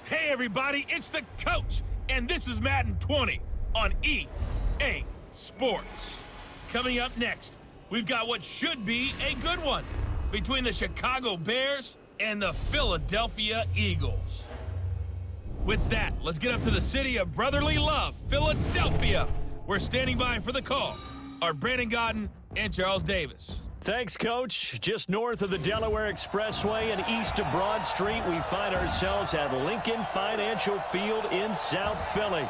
Hey everybody, it's the coach, and this is Madden 20 on EA Sports. Coming up next, we've got what should be a good one between the Chicago Bears and the Philadelphia Eagles. With that, let's get up to the city of brotherly love, Philadelphia. We're standing by for the call are Brandon Godden and Charles Davis. Thanks, Coach. Just north of the Delaware Expressway and east of Broad Street, we find ourselves at Lincoln Financial Field in South Philly.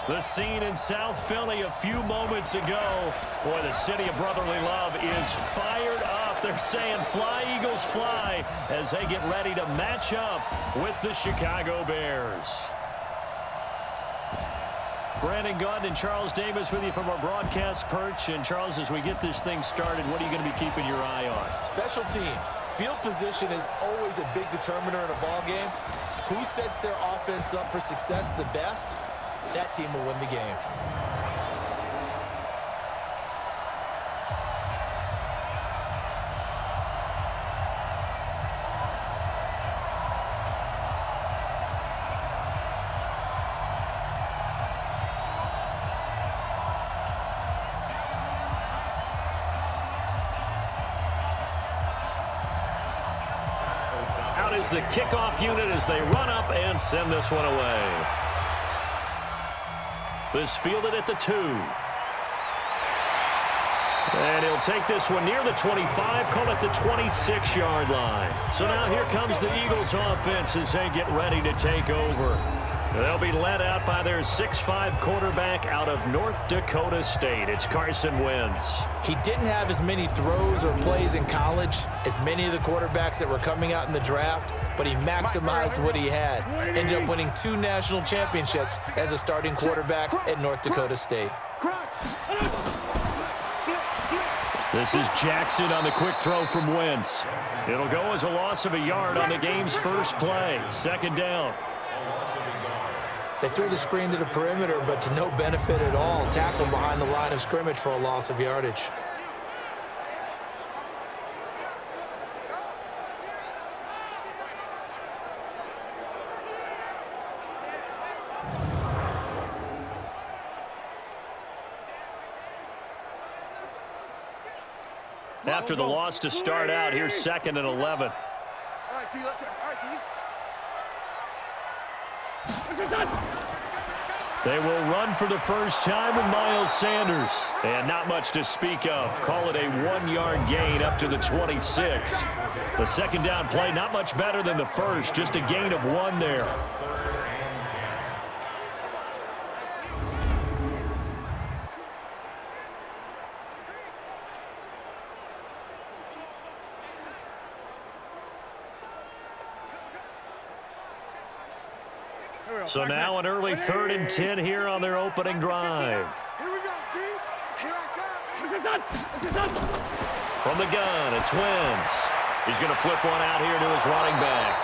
The scene in South Philly a few moments ago. Boy, the city of brotherly love is fired up. They're saying, "Fly, Eagles, fly," as they get ready to match up with the Chicago Bears. Brandon Godden and Charles Davis with you from our broadcast perch. And, Charles, as we get this thing started, what are you going to be keeping your eye on? Special teams. Field position is always a big determiner in a ball game. Who sets their offense up for success the best, that team will win the game. Out is the kickoff unit as they run up and send this one away. This fielded at the 2. And he'll take this one near the 25, call it the 26-yard line. So now here comes the Eagles offense as they get ready to take over. They'll be led out by their 6'5" quarterback out of North Dakota State. It's Carson Wentz. He didn't have as many throws or plays in college as many of the quarterbacks that were coming out in the draft, but he maximized what he had. Ended up winning 2 national championships as a starting quarterback at North Dakota State. This is Jackson on the quick throw from Wentz. It'll go as a loss of a yard on the game's first play. Second down. They threw the screen to the perimeter, but to no benefit at all. Tackle behind the line of scrimmage for a loss of yardage. After the loss to start out, here's 2nd and 11. All right, T, let's all right, T. They will run for the first time with Miles Sanders. And not much to speak of. Call it a 1-yard gain up to the 26. The second down play, not much better than the first. Just a gain of 1 there. So now an early 3rd and 10 here on their opening drive. Here we go, T. Here I come. From the gun, it's Wentz. He's going to flip one out here to his running back.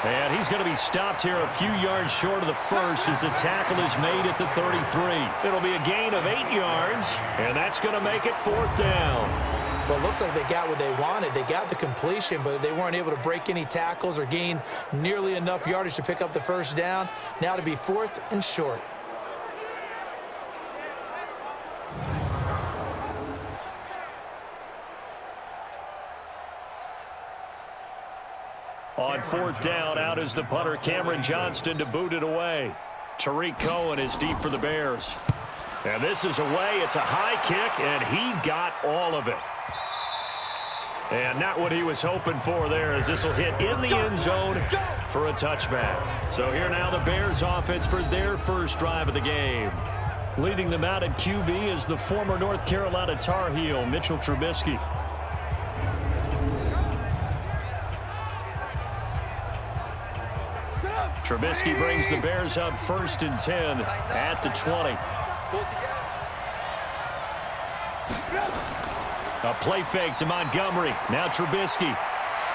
And he's going to be stopped here a few yards short of the first as the tackle is made at the 33. It'll be a gain of 8 yards, and that's going to make it 4th down. Well, it looks like they got what they wanted. They got the completion, but they weren't able to break any tackles or gain nearly enough yardage to pick up the first down. Now to be 4th and short. On 4th down, out is the punter, Cameron Johnston, to boot it away. Tariq Cohen is deep for the Bears. And this is away. It's a high kick, and he got all of it. And not what he was hoping for there, as this will hit in the end zone for a touchback. So here now the Bears offense for their first drive of the game. Leading them out at QB is the former North Carolina Tar Heel, Mitchell Trubisky. Trubisky brings the Bears up 1st and 10 at the 20. A play fake to Montgomery. Now Trubisky.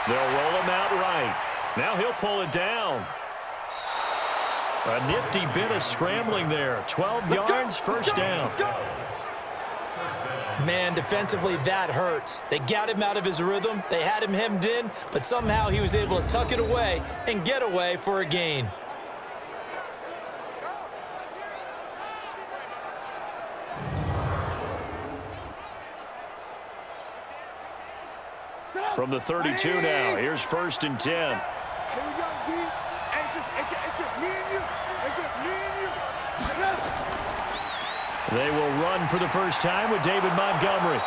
They'll roll him out right. Now he'll pull it down. A nifty bit of scrambling there. 12 yards, first down. Man, defensively, that hurts. They got him out of his rhythm. They had him hemmed in, but somehow he was able to tuck it away and get away for a gain. From the 32 now, here's 1st and 10. Here we go, D. Hey, it's just me and you. It's just me and you. They will run for the first time with David Montgomery.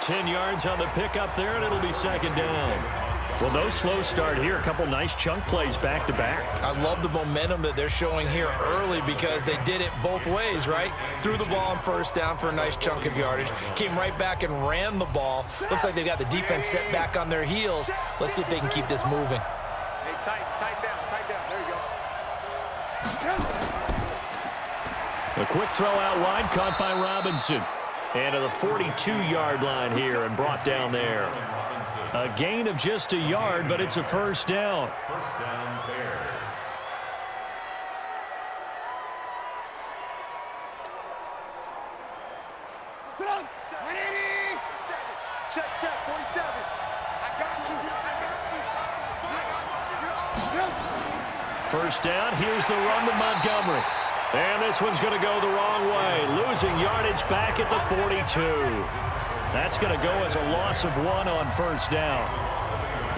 10 yards on the pickup there, and it'll be 2nd down. Well, no slow start here. A couple nice chunk plays back-to-back. I love the momentum that they're showing here early because they did it both ways, right? Threw the ball on 1st down for a nice chunk of yardage. Came right back and ran the ball. Looks like they got the defense set back on their heels. Let's see if they can keep this moving. Hey, tight down. There you go. A quick throw out wide, caught by Robinson. And to the 42-yard line here and brought down there. A gain of just a yard, but it's a 1st down. First down, Bears. Put on. 180. Check, 47. I got you. First down, here's the run to Montgomery. And this one's going to go the wrong way, losing yardage back at the 42. That's going to go as a loss of 1 on 1st down.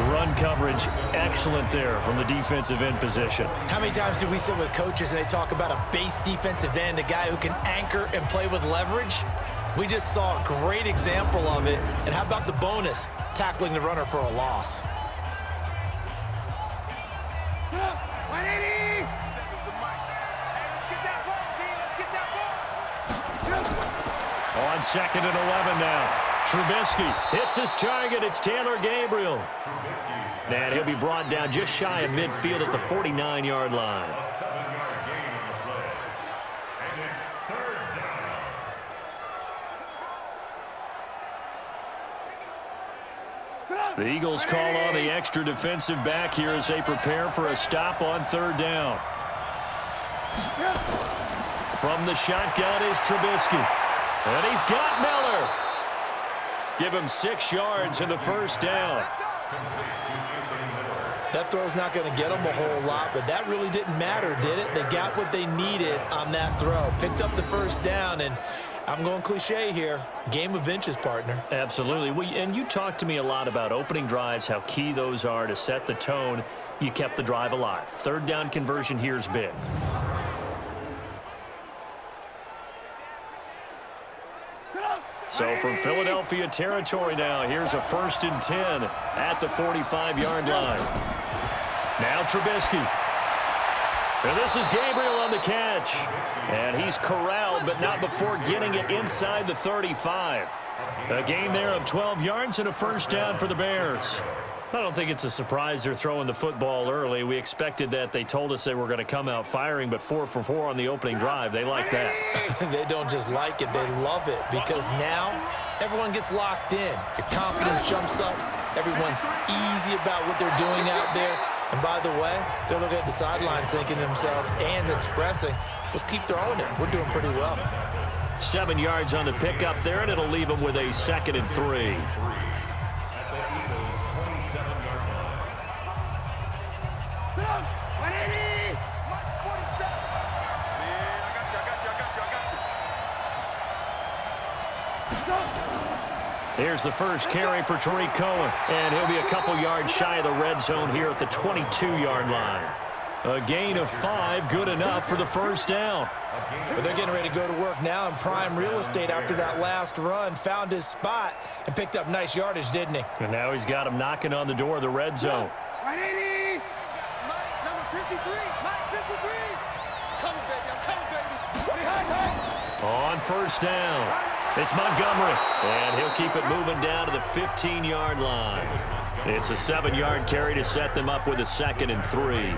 Run coverage, excellent there from the defensive end position. How many times do we sit with coaches and they talk about a base defensive end, a guy who can anchor and play with leverage? We just saw a great example of it. And how about the bonus, tackling the runner for a loss? 180. On 2nd and 11 now. Trubisky hits his target. It's Taylor Gabriel. And he'll be brought down just shy of midfield at the 49-yard line. A 7-yard gain on the play. And it's 3rd down. The Eagles call on the extra defensive back here as they prepare for a stop on 3rd down. From the shotgun is Trubisky. And he's got Miller. Give him 6 yards in the 1st down. That throw's not going to get them a whole lot, but that really didn't matter, did it? They got what they needed on that throw. Picked up the 1st down, and I'm going cliche here. Game of inches, partner. Absolutely. And you talked to me a lot about opening drives, how key those are to set the tone. You kept the drive alive. 3rd down conversion here is big. So from Philadelphia territory now, here's a 1st and 10 at the 45-yard line. Now Trubisky. And this is Gabriel on the catch. And he's corralled, but not before getting it inside the 35. A gain there of 12 yards and a 1st down for the Bears. I don't think it's a surprise they're throwing the football early. We expected that. They told us they were going to come out firing, but 4 for 4 on the opening drive. They like that. They don't just like it, they love it, because now everyone gets locked in. Your confidence jumps up. Everyone's easy about what they're doing out there. And by the way, they're looking at the sideline thinking to themselves and expressing, let's keep throwing it. We're doing pretty well. 7 yards on the pickup there, and it'll leave them with a 2nd and 3. Here's the first carry for Tariq Cohen, and he'll be a couple yards shy of the red zone here at the 22-yard line. A gain of 5, good enough for the 1st down. But they're getting ready to go to work now in prime real estate after that last run. Found his spot and picked up nice yardage, didn't he? And now he's got him knocking on the door of the red zone. 180. Mike, number 53. Mike, 53. Coming, baby. I'm coming, baby. On 1st down, it's Montgomery, and he'll keep it moving down to the 15-yard line. It's a 7-yard carry to set them up with a 2nd and 3.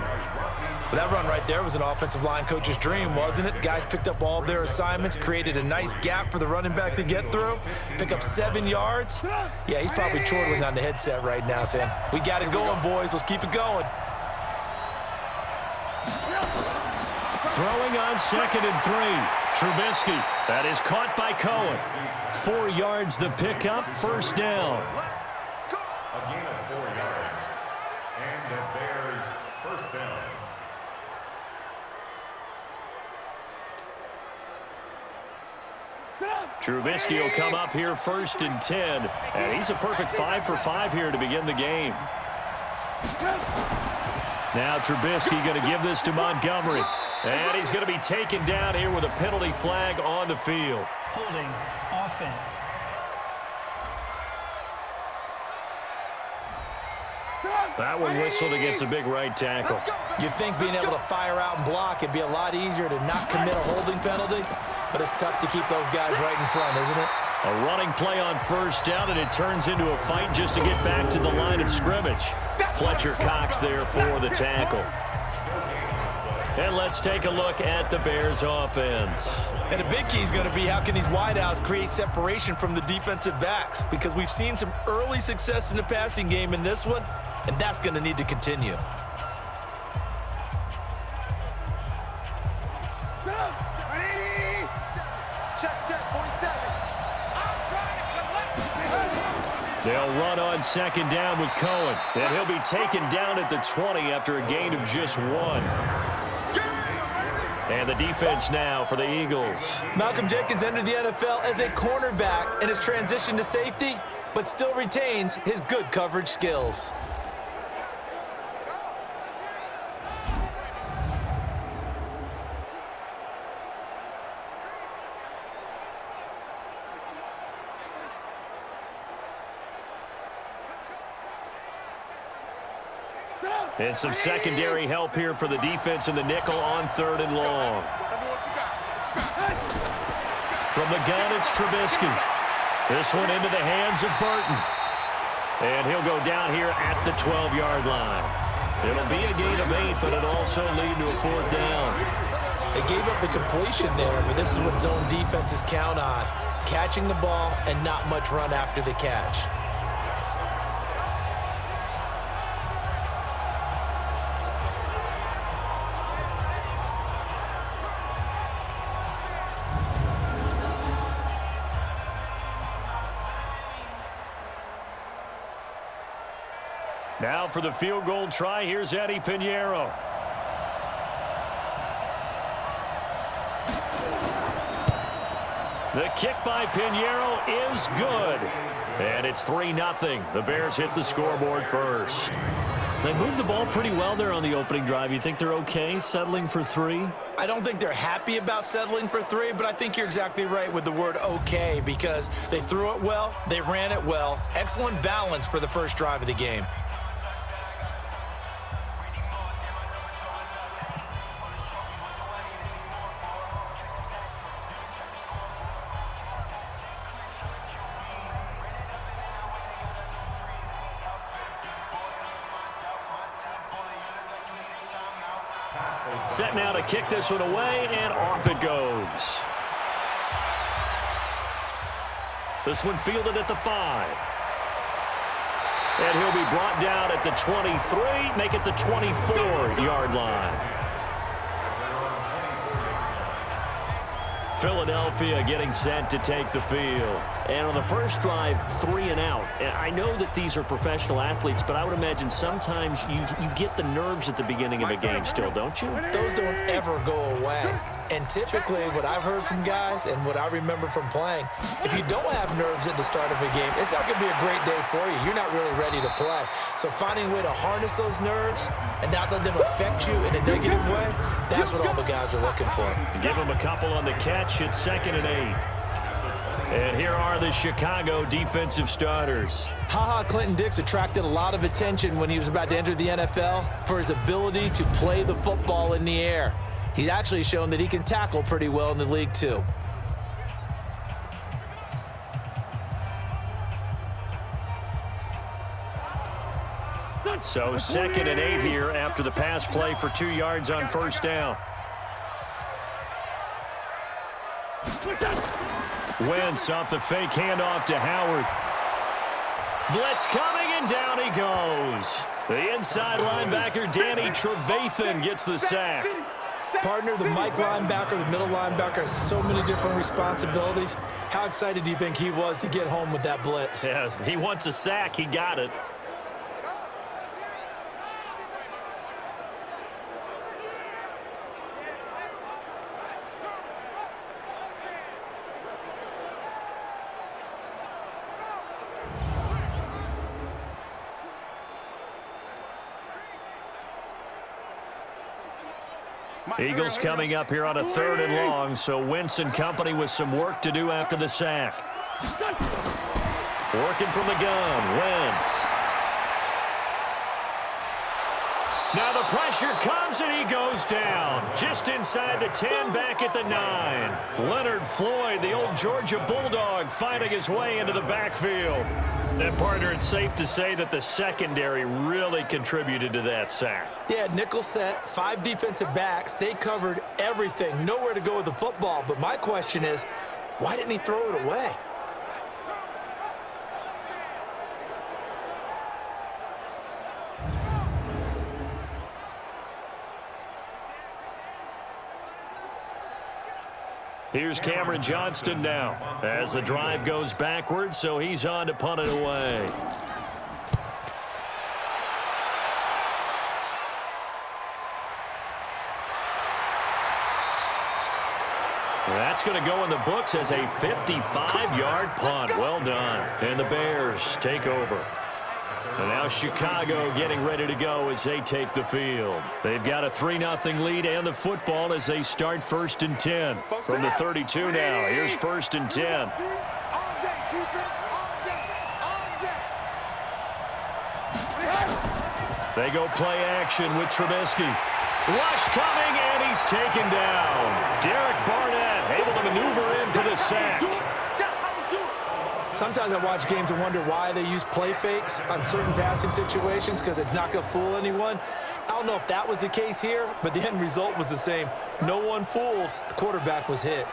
That run right there was an offensive line coach's dream, wasn't it? The guys picked up all of their assignments, created a nice gap for the running back to get through, pick up 7 yards. Yeah, he's probably chortling on the headset right now saying, we got it going, boys. Let's keep it going. Throwing on 2nd and 3. Trubisky, that is caught by Cohen. 4 yards the pickup, 1st down. A gain of 4 yards. And the Bears 1st down. Trubisky will come up here 1st and 10. And he's a perfect 5 for 5 here to begin the game. Now Trubisky going to give this to Montgomery. And he's going to be taken down here with a penalty flag on the field. Holding offense. That one whistled against a big right tackle. You'd think being able to fire out and block, it'd be a lot easier to not commit a holding penalty, but it's tough to keep those guys right in front, isn't it? A running play on 1st down, and it turns into a fight just to get back to the line of scrimmage. Fletcher Cox there for the tackle. And let's take a look at the Bears offense. And a big key is going to be how can these wideouts create separation from the defensive backs, because we've seen some early success in the passing game in this one, and that's going to need to continue. They'll run on 2nd down with Cohen, and he'll be taken down at the 20 after a gain of just 1. And the defense now for the Eagles. Malcolm Jenkins entered the NFL as a cornerback and has transitioned to safety, but still retains his good coverage skills. And some secondary help here for the defense in the nickel on 3rd and long. From the gun, it's Trubisky. This one into the hands of Burton. And he'll go down here at the 12-yard line. It'll be a gain of 8, but it'll also lead to a 4th down. They gave up the completion there, but this is what zone defenses count on: catching the ball and not much run after the catch. Now for the field goal try, here's Eddie Pinheiro. The kick by Pinheiro is good. And it's 3-0. The Bears hit the scoreboard first. They moved the ball pretty well there on the opening drive. You think they're okay settling for 3? I don't think they're happy about settling for 3, but I think you're exactly right with the word okay, because they threw it well, they ran it well. Excellent balance for the first drive of the game. Set now to kick this one away, and off it goes. This one fielded at the 5. And he'll be brought down at the 23, make it the 24-yard line. Philadelphia getting set to take the field. And on the first drive, 3 and out. And I know that these are professional athletes, but I would imagine sometimes you get the nerves at the beginning of a game still, don't you? Those don't ever go away. And typically what I've heard from guys and what I remember from playing, if you don't have nerves at the start of a game, it's not going to be a great day for you. You're not really ready to play. So finding a way to harness those nerves and not let them affect you in a negative way, that's what all the guys are looking for. Give them a couple on the catch. It's 2nd and 8. And here are the Chicago defensive starters. Clinton-Dix attracted a lot of attention when he was about to enter the NFL for his ability to play the football in the air. He's actually shown that he can tackle pretty well in the league, too. So 2nd and 8 here after the pass play for 2 yards on 1st down. Wentz off the fake handoff to Howard. Blitz coming, and down he goes. The inside linebacker, Danny Trevathan, gets the sack. Partner, the Mike linebacker, the middle linebacker, has so many different responsibilities. How excited do you think he was to get home with that blitz? Yeah, he wants a sack. He got it. Eagles coming up here on a 3rd and long, so Wentz and company with some work to do after the sack. Working from the gun, Wentz. Now the pressure comes and he goes down. Just inside the 10, back at the 9. Leonard Floyd, the old Georgia Bulldog, fighting his way into the backfield. And, partner, it's safe to say that the secondary really contributed to that sack. Yeah, nickel set, 5 defensive backs. They covered everything. Nowhere to go with the football. But my question is, why didn't he throw it away? Here's Cameron Johnston now as the drive goes backwards, so he's on to punt it away. That's going to go in the books as a 55-yard punt. Well done. And the Bears take over. And now Chicago getting ready to go as they take the field. They've got a 3-0 lead and the football as they start 1st and 10. From the 32 now, here's 1st and 10. They go play action with Trubisky. Rush coming, and he's taken down. Derek Barnett able to maneuver in for the sack. Sometimes I watch games and wonder why they use play fakes on certain passing situations because it's not going to fool anyone. I don't know if that was the case here, but the end result was the same. No one fooled. The quarterback was hit.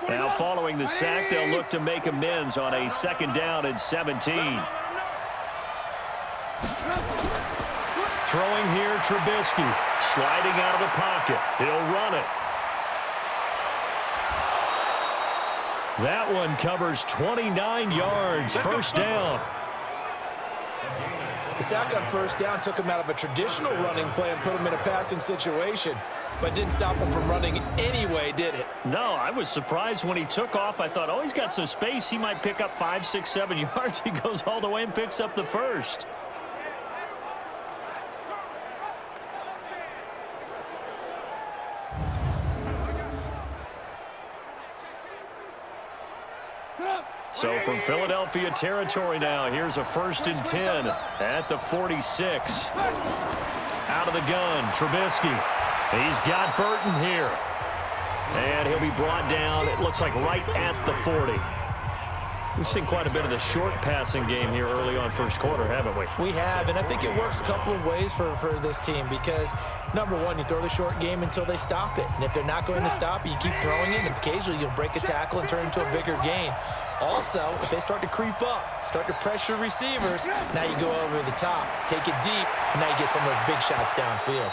Now following the sack, they'll look to make amends on a 2nd down and 17. Throwing here, Trubisky. Sliding out of the pocket. He'll run it. That one covers 29 yards. 1st down. The sack on 1st down took him out of a traditional running play and put him in a passing situation, but didn't stop him from running anyway, did it? No, I was surprised when he took off. I thought, oh, he's got some space. He might pick up 5, 6, 7 yards. He goes all the way and picks up the 1st. So from Philadelphia territory now, here's a 1st and 10 at the 46. Out of the gun, Trubisky. He's got Burton here. And he'll be brought down, it looks like right at the 40. We've seen quite a bit of the short passing game here early on 1st quarter, haven't we? We have, and I think it works a couple of ways for this team because, number one, you throw the short game until they stop it. And if they're not going to stop it, you keep throwing it, and occasionally you'll break a tackle and turn it into a bigger gain. Also, if they start to creep up, start to pressure receivers, now you go over the top, take it deep, and now you get some of those big shots downfield.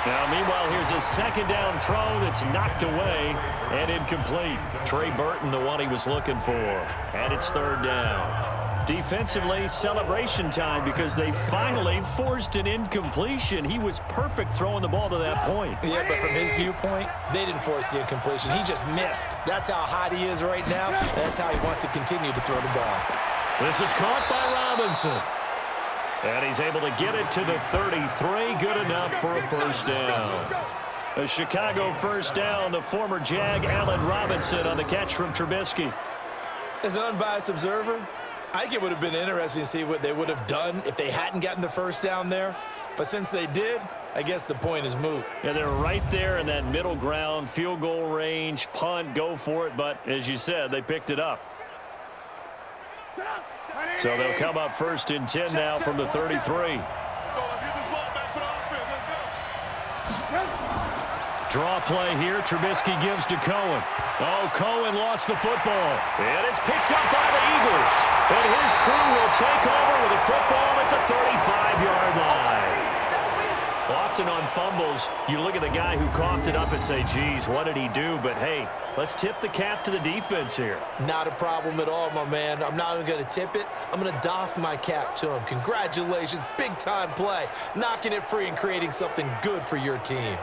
Now, meanwhile, here's a 2nd down throw that's knocked away and incomplete. Trey Burton, the one he was looking for. And it's 3rd down. Defensively, celebration time because they finally forced an incompletion. He was perfect throwing the ball to that point. Yeah, but from his viewpoint, they didn't force the incompletion. He just missed. That's how hot he is right now. That's how he wants to continue to throw the ball. This is caught by Robinson. And he's able to get it to the 33. Good enough for a 1st down. A Chicago 1st down. The former Jag, Allen Robinson, on the catch from Trubisky. As an unbiased observer, I think it would have been interesting to see what they would have done if they hadn't gotten the 1st down there. But since they did, I guess the point is moot. Yeah, they're right there in that middle ground, field goal range, punt, go for it. But as you said, they picked it up. So they'll come up 1st and 10 now from the 33. Let's go. Let's get this ball back for the offense. Let's go. Draw play here. Trubisky gives to Cohen. Oh, Cohen lost the football. And it's picked up by the Eagles. And his crew will take over with a football at the 35-yard line. Often on fumbles, you look at the guy who coughed it up and say, geez, what did he do? But, hey, let's tip the cap to the defense here. Not a problem at all, my man. I'm not even going to tip it. I'm going to doff my cap to him. Congratulations. Big-time play. Knocking it free and creating something good for your team.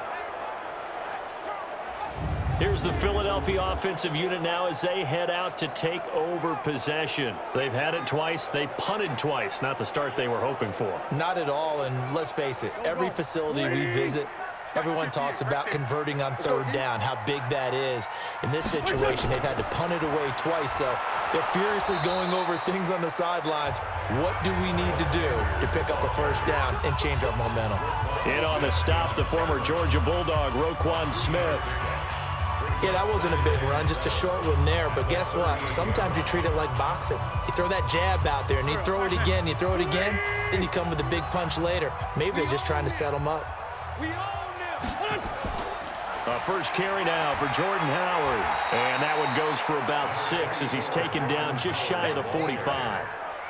Here's the Philadelphia offensive unit now as they head out to take over possession. They've had it twice. They've punted twice. Not the start they were hoping for. Not at all, and let's face it, every facility we visit, everyone talks about converting on third down, how big that is. In this situation, they've had to punt it away twice, so they're furiously going over things on the sidelines. What do we need to do to pick up a first down and change our momentum? In on the stop, the former Georgia Bulldog, Roquan Smith. Yeah, that wasn't a big run, just a short one there. But guess what? Sometimes you treat it like boxing. You throw that jab out there, and you throw it again, then you come with a big punch later. Maybe they're just trying to set them up. A first carry now for Jordan Howard. And that one goes for about 6 as he's taken down just shy of the 45.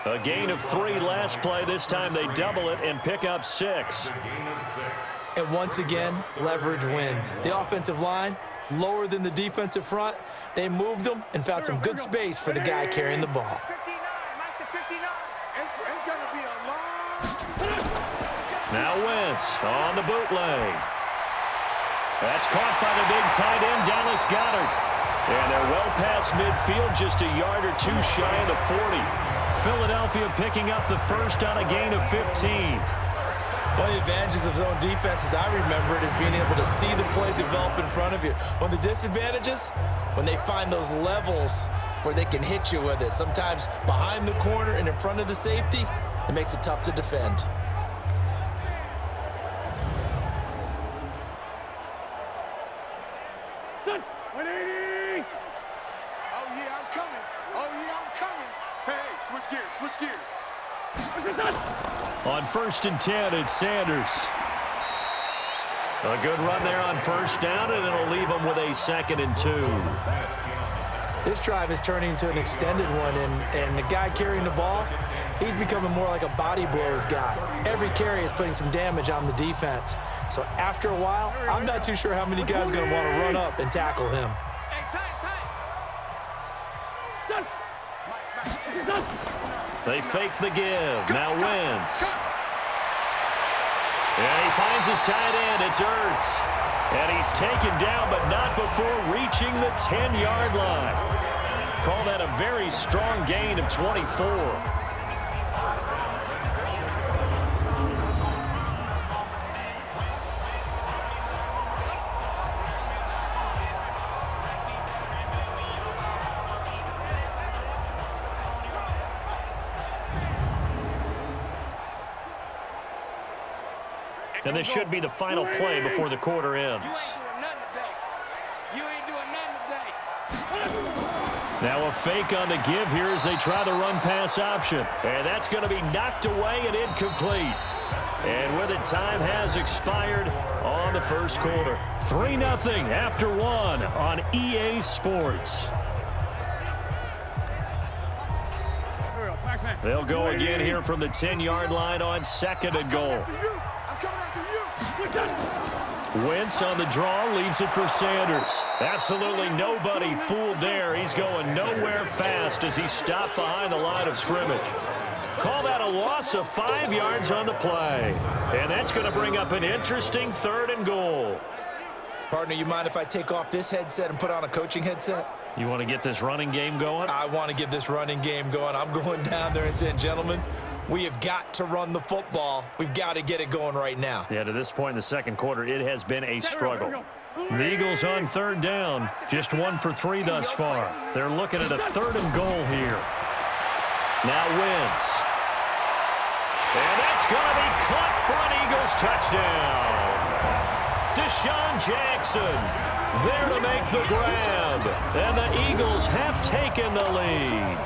A gain of 3 last play. This time they double it and pick up 6. And once again, leverage wins. The offensive line, lower than the defensive front. They moved them and found some good space for the guy carrying the ball. It's going to be a long... Now Wentz on the bootleg. That's caught by the big tight end, Dallas Goedert. And they're well past midfield, just a yard or 2 shy of the 40. Philadelphia picking up the first on a gain of 15. One of the advantages of zone defense, as I remember it, is being able to see the play develop in front of you. One of the disadvantages, when they find those levels where they can hit you with it, sometimes behind the corner and in front of the safety, it makes it tough to defend. On 1st and 10, it's Sanders. A good run there on first down, and it'll leave them with a 2nd and 2. This drive is turning into an extended one, and the guy carrying the ball, he's becoming more like a body blows guy. Every carry is putting some damage on the defense. So after a while, I'm not too sure how many guys are going to want to run up and tackle him. They fake the give. Now Wentz. And he finds his tight end. It's Ertz. And he's taken down, but not before reaching the 10-yard line. Call that a very strong gain of 24. And this should be the final play before the quarter ends. Now a fake on the give here as they try the run-pass option. And that's going to be knocked away and incomplete. And with it, time has expired on the first quarter. 3-0 after 1 on EA Sports. They'll go again here from the 10-yard line on 2nd and goal. Wentz on the draw, leaves it for Sanders. Absolutely nobody fooled there. He's going nowhere fast as he stopped behind the line of scrimmage. Call that a loss of 5 yards on the play. And that's going to bring up an interesting 3rd and goal. Partner, you mind if I take off this headset and put on a coaching headset? You want to get this running game going? I want to get this running game going. I'm going down there and saying, gentlemen, we have got to run the football. We've got to get it going right now. Yeah, to this point in the second quarter, it has been a struggle. The Eagles on 3rd down, just 1 for 3 thus far. They're looking at a 3rd and goal here. Now Wentz. And that's going to be caught for an Eagles touchdown. Deshaun Jackson there to make the grab. And the Eagles have taken the lead.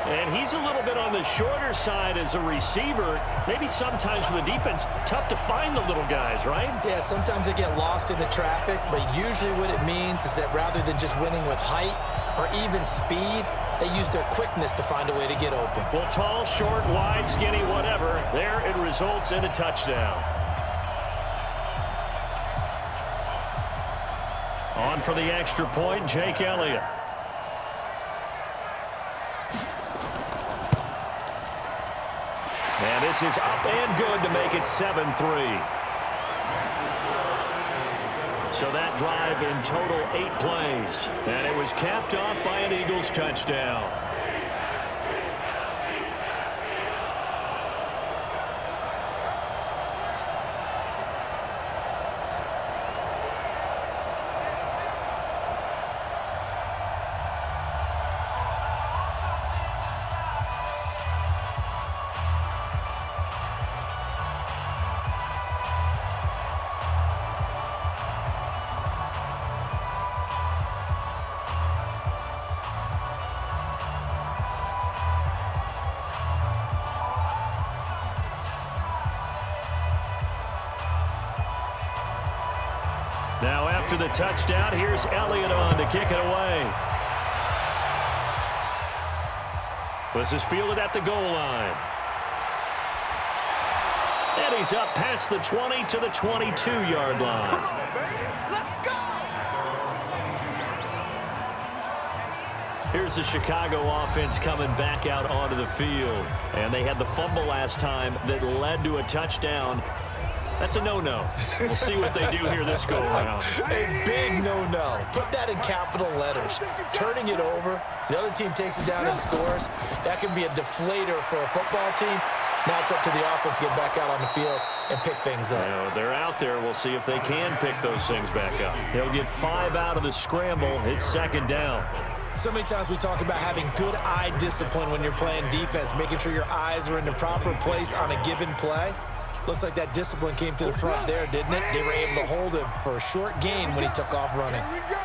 And he's a little bit on the shorter side as a receiver. Maybe sometimes for the defense, tough to find the little guys, right? Yeah, sometimes they get lost in the traffic, but usually what it means is that rather than just winning with height or even speed, they use their quickness to find a way to get open. Well, tall, short, wide, skinny, whatever, there it results in a touchdown. On for the extra point, Jake Elliott. And this is up and good to make it 7-3. So that drive in total 8 plays. And it was capped off by an Eagles touchdown. Now after the touchdown, here's Elliott on to kick it away. This is fielded at the goal line. And he's up past the 20 to the 22-yard line. Let's go! Here's the Chicago offense coming back out onto the field. And they had the fumble last time that led to a touchdown. That's a no-no. We'll see what they do here this go-around. A big no-no. Put that in capital letters. Turning it over, the other team takes it down and scores. That can be a deflator for a football team. Now it's up to the offense to get back out on the field and pick things up. Now, they're out there. We'll see if they can pick those things back up. They'll get 5 out of the scramble. It's second down. So many times we talk about having good eye discipline when you're playing defense, making sure your eyes are in the proper place on a given play. Looks like that discipline came to the front there, didn't it? They were able to hold him for a short gain when he took off running. Here we go.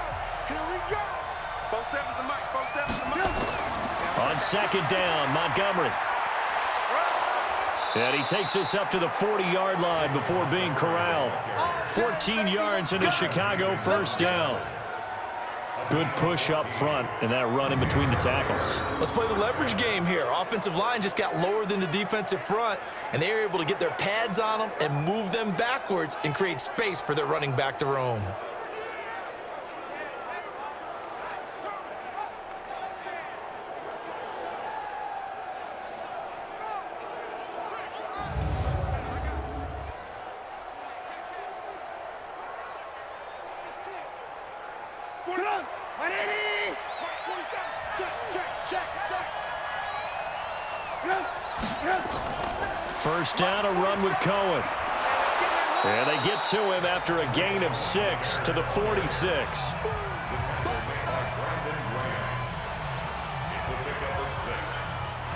Here we go. 4-7's the mic. 4-7's the mic. On second down, Montgomery. And he takes us up to the 40-yard line before being corralled. 14 yards into Chicago, first down. Good push up front and that run in between the tackles. Let's play the leverage game here. Offensive line just got lower than the defensive front, and they were able to get their pads on them and move them backwards and create space for their running back to roam. First down, a run with Cohen. And they get to him after a gain of 6 to the 46.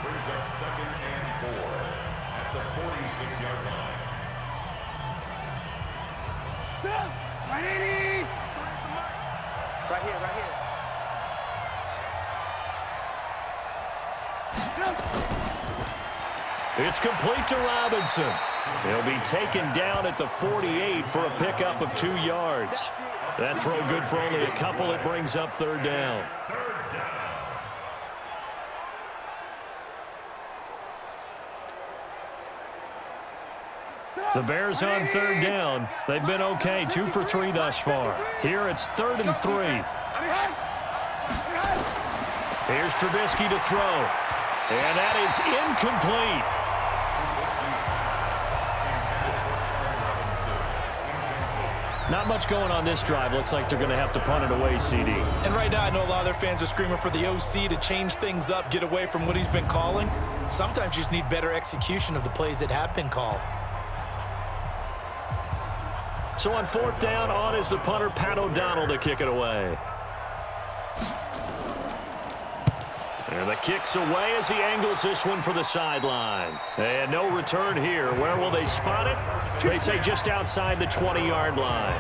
Brings up 2nd and 4 at the 46-yard line. Right here, right here. It's complete to Robinson. He'll be taken down at the 48 for a pickup of 2 yards. That throw good for only a couple. It brings up third down. The Bears on third down. They've been okay, 2 for 3 thus far. Here it's 3rd and 3. Here's Trubisky to throw. And that is incomplete. Not much going on this drive. Looks like they're going to have to punt it away, CD. And right now, I know a lot of their fans are screaming for the OC to change things up, get away from what he's been calling. Sometimes you just need better execution of the plays that have been called. So on 4th down, on is the punter, Pat O'Donnell, to kick it away. And the kick's away as he angles this one for the sideline. And no return here. Where will they spot it? They say just outside the 20-yard line.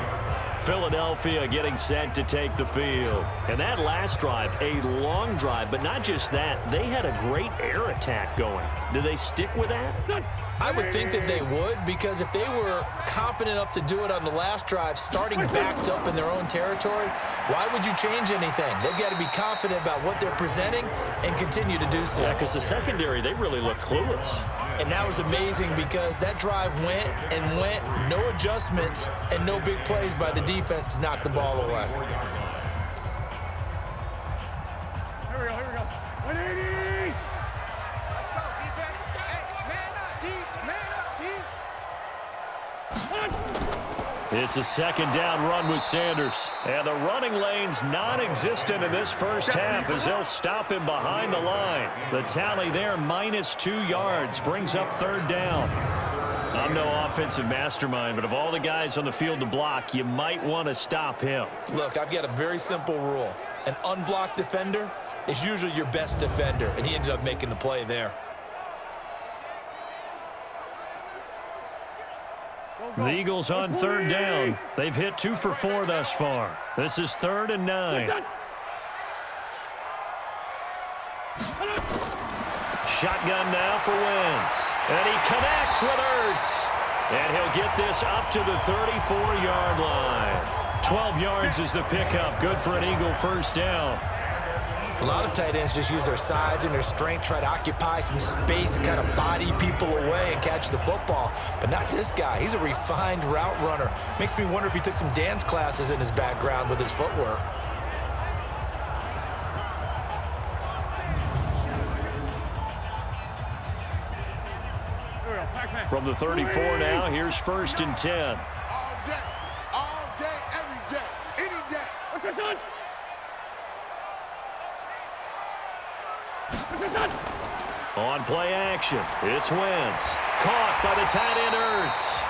Philadelphia getting set to take the field. And that last drive, a long drive, but not just that. They had a great air attack going. Do they stick with that? I would think that they would, because if they were confident enough to do it on the last drive, starting backed up in their own territory, why would you change anything? They've got to be confident about what they're presenting and continue to do so. Yeah, because the secondary, they really look clueless. And that was amazing because that drive went and went, no adjustments and no big plays by the defense to knock the ball away. Here we go. 180. Let's go, defense. Hey, man up, D. Man up, D. It's a second down run with Sanders. And the running lane's non-existent in this first half as they'll stop him behind the line. The tally there, -2 yards, brings up third down. I'm no offensive mastermind, but of all the guys on the field to block, you might want to stop him. Look, I've got a very simple rule. An unblocked defender is usually your best defender, and he ended up making the play there. The Eagles on third down. They've hit 2 for 4 thus far. This is 3rd and 9. Shotgun now for Wentz. And he connects with Ertz. And he'll get this up to the 34-yard line. 12 yards is the pickup. Good for an Eagle first down. A lot of tight ends just use their size and their strength, try to occupy some space and kind of body people away and catch the football. But not this guy. He's a refined route runner. Makes me wonder if he took some dance classes in his background with his footwork. From the 34 now, here's 1st and 10. All day, every day, any day. On play action, it's Wentz. Caught by the tight end Ertz.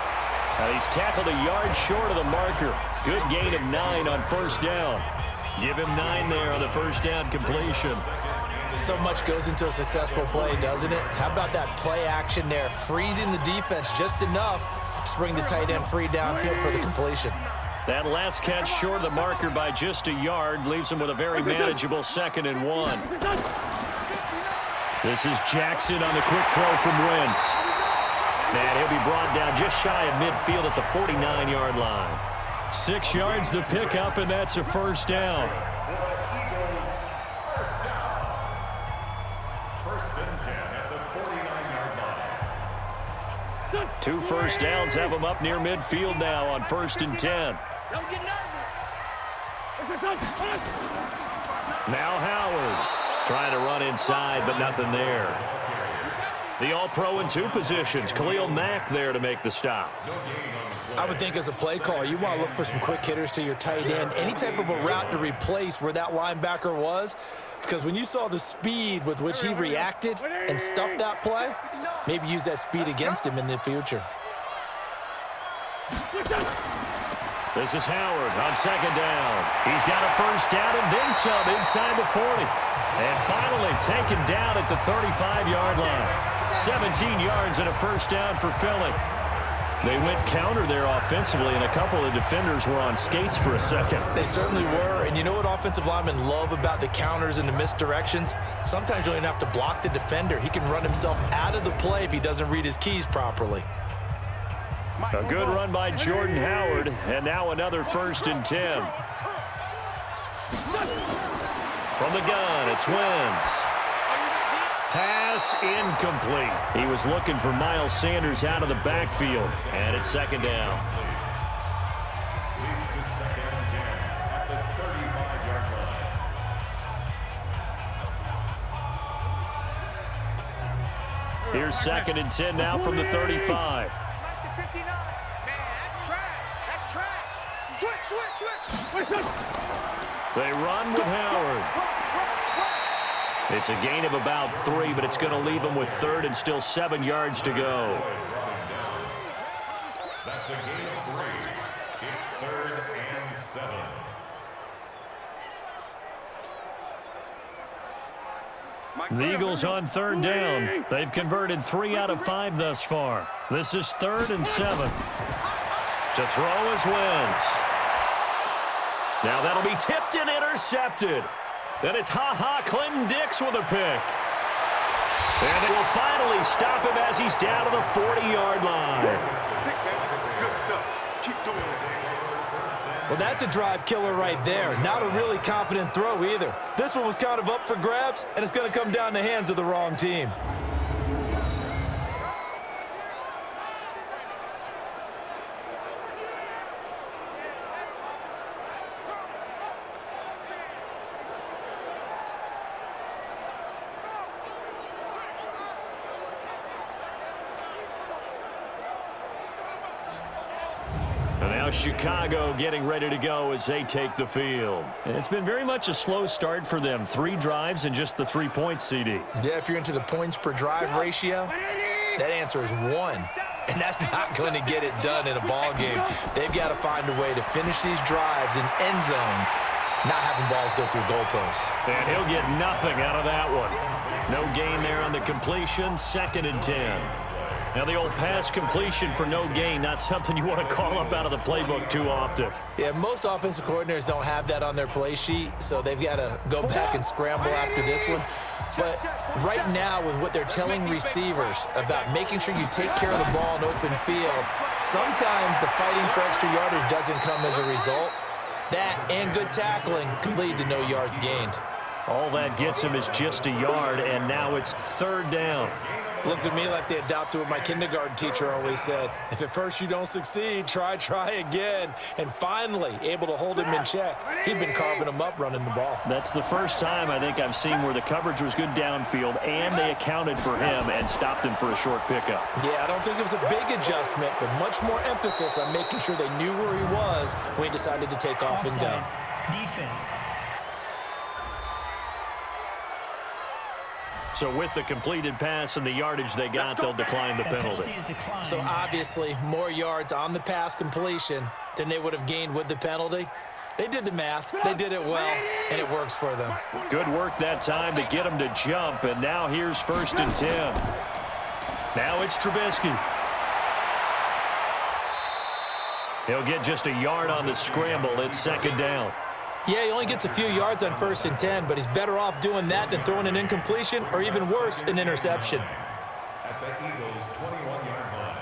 And he's tackled a yard short of the marker. Good gain of 9 on first down. Give him 9 there on the first down completion. So much goes into a successful play, doesn't it? How about that play action there, freezing the defense just enough to bring the tight end free downfield for the completion. That last catch short of the marker by just a yard leaves him with a very manageable 2nd and 1. This is Jackson on the quick throw from Wentz. And he'll be brought down just shy of midfield at the 49-yard line. 6 yards the pickup, and that's a first down. Two first downs have him up near midfield now on 1st and 10. Don't get nervous. Now Howard trying to run inside, but nothing there. The All-Pro in 2 positions. Khalil Mack there to make the stop. I would think as a play caller, you want to look for some quick hitters to your tight end. Any type of a route to replace where that linebacker was. Because when you saw the speed with which he reacted and stuffed that play, maybe use that speed against him in the future. This is Howard on 2nd down. He's got a first down and then some inside the 40. And finally taken down at the 35-yard line. 17 yards and a first down for Philly. They went counter there offensively, and a couple of defenders were on skates for a second. They certainly were, and you know what offensive linemen love about the counters and the misdirections? Sometimes you don't even have to block the defender. He can run himself out of the play if he doesn't read his keys properly. A good run by Jordan Howard, and now another 1st and 10. From the gun, it's Wentz. Pass incomplete. He was looking for Miles Sanders out of the backfield, and it's 2nd down. Here's 2nd and 10 now from the 35. They run with Howard. It's a gain of about 3, but it's going to leave him with 3rd and still 7 yards to go. That's a gain of 3. It's 3rd and 7. The Eagles on 3rd down. They've converted 3 out of 5 thus far. This is 3rd and 7. To throw is Wentz. Now that'll be tipped and intercepted. Then it's Clinton Dix with a pick. And it will finally stop him as he's down to the 40-yard line. Good stuff. Keep doing it. Well, that's a drive killer right there. Not a really confident throw either. This one was kind of up for grabs, and it's going to come down the hands of the wrong team. Now Chicago getting ready to go as they take the field. And it's been very much a slow start for them. 3 drives and just the 3 points, CD. Yeah, if you're into the points per drive ratio, that answer is 1. And that's not going to get it done in a ball game. They've got to find a way to finish these drives in end zones, not having balls go through goalposts. And he'll get nothing out of that one. No gain there on the completion, 2nd and 10. Now the old pass completion for no gain, not something you want to call up out of the playbook too often. Yeah, most offensive coordinators don't have that on their play sheet, so they've got to go back and scramble after this one. But right now, with what they're telling receivers about making sure you take care of the ball in open field, sometimes the fighting for extra yardage doesn't come as a result. That and good tackling can lead to no yards gained. All that gets him is just a yard, and now it's 3rd down. Looked at me like they adopted what my kindergarten teacher always said. If at first you don't succeed, try again. And finally, able to hold him in check. He'd been carving him up running the ball. That's the first time I think I've seen where the coverage was good downfield, and they accounted for him and stopped him for a short pickup. Yeah, I don't think it was a big adjustment, but much more emphasis on making sure they knew where he was when he decided to take off and go. Defense. So with the completed pass and the yardage they got, they'll decline the penalty. So obviously, more yards on the pass completion than they would have gained with the penalty. They did the math. They did it well, and it works for them. Good work that time to get them to jump, and now here's 1st and 10. Now it's Trubisky. He'll get just a yard on the scramble. It's 2nd down. Yeah, he only gets a few yards on 1st and 10, but he's better off doing that than throwing an incompletion or even worse, an interception. At the Eagles' 21-yard line.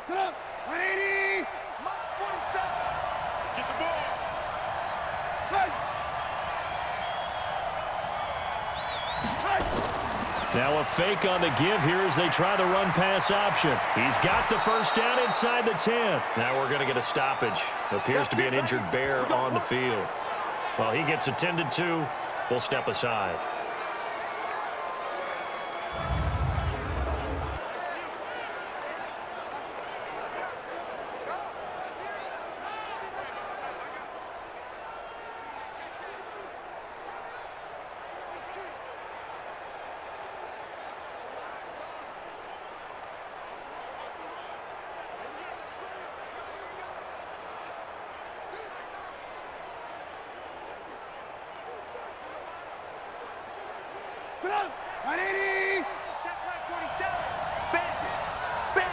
Put up, 180. Mark 47. Get the ball. Hey. Now a fake on the give here as they try the run-pass option. He's got the 1st down inside the 10. Now we're going to get a stoppage. Appears to be an injured Bear on the field. Well, he gets attended to. We'll step aside. Put up, 180. Check right 47. Bandit.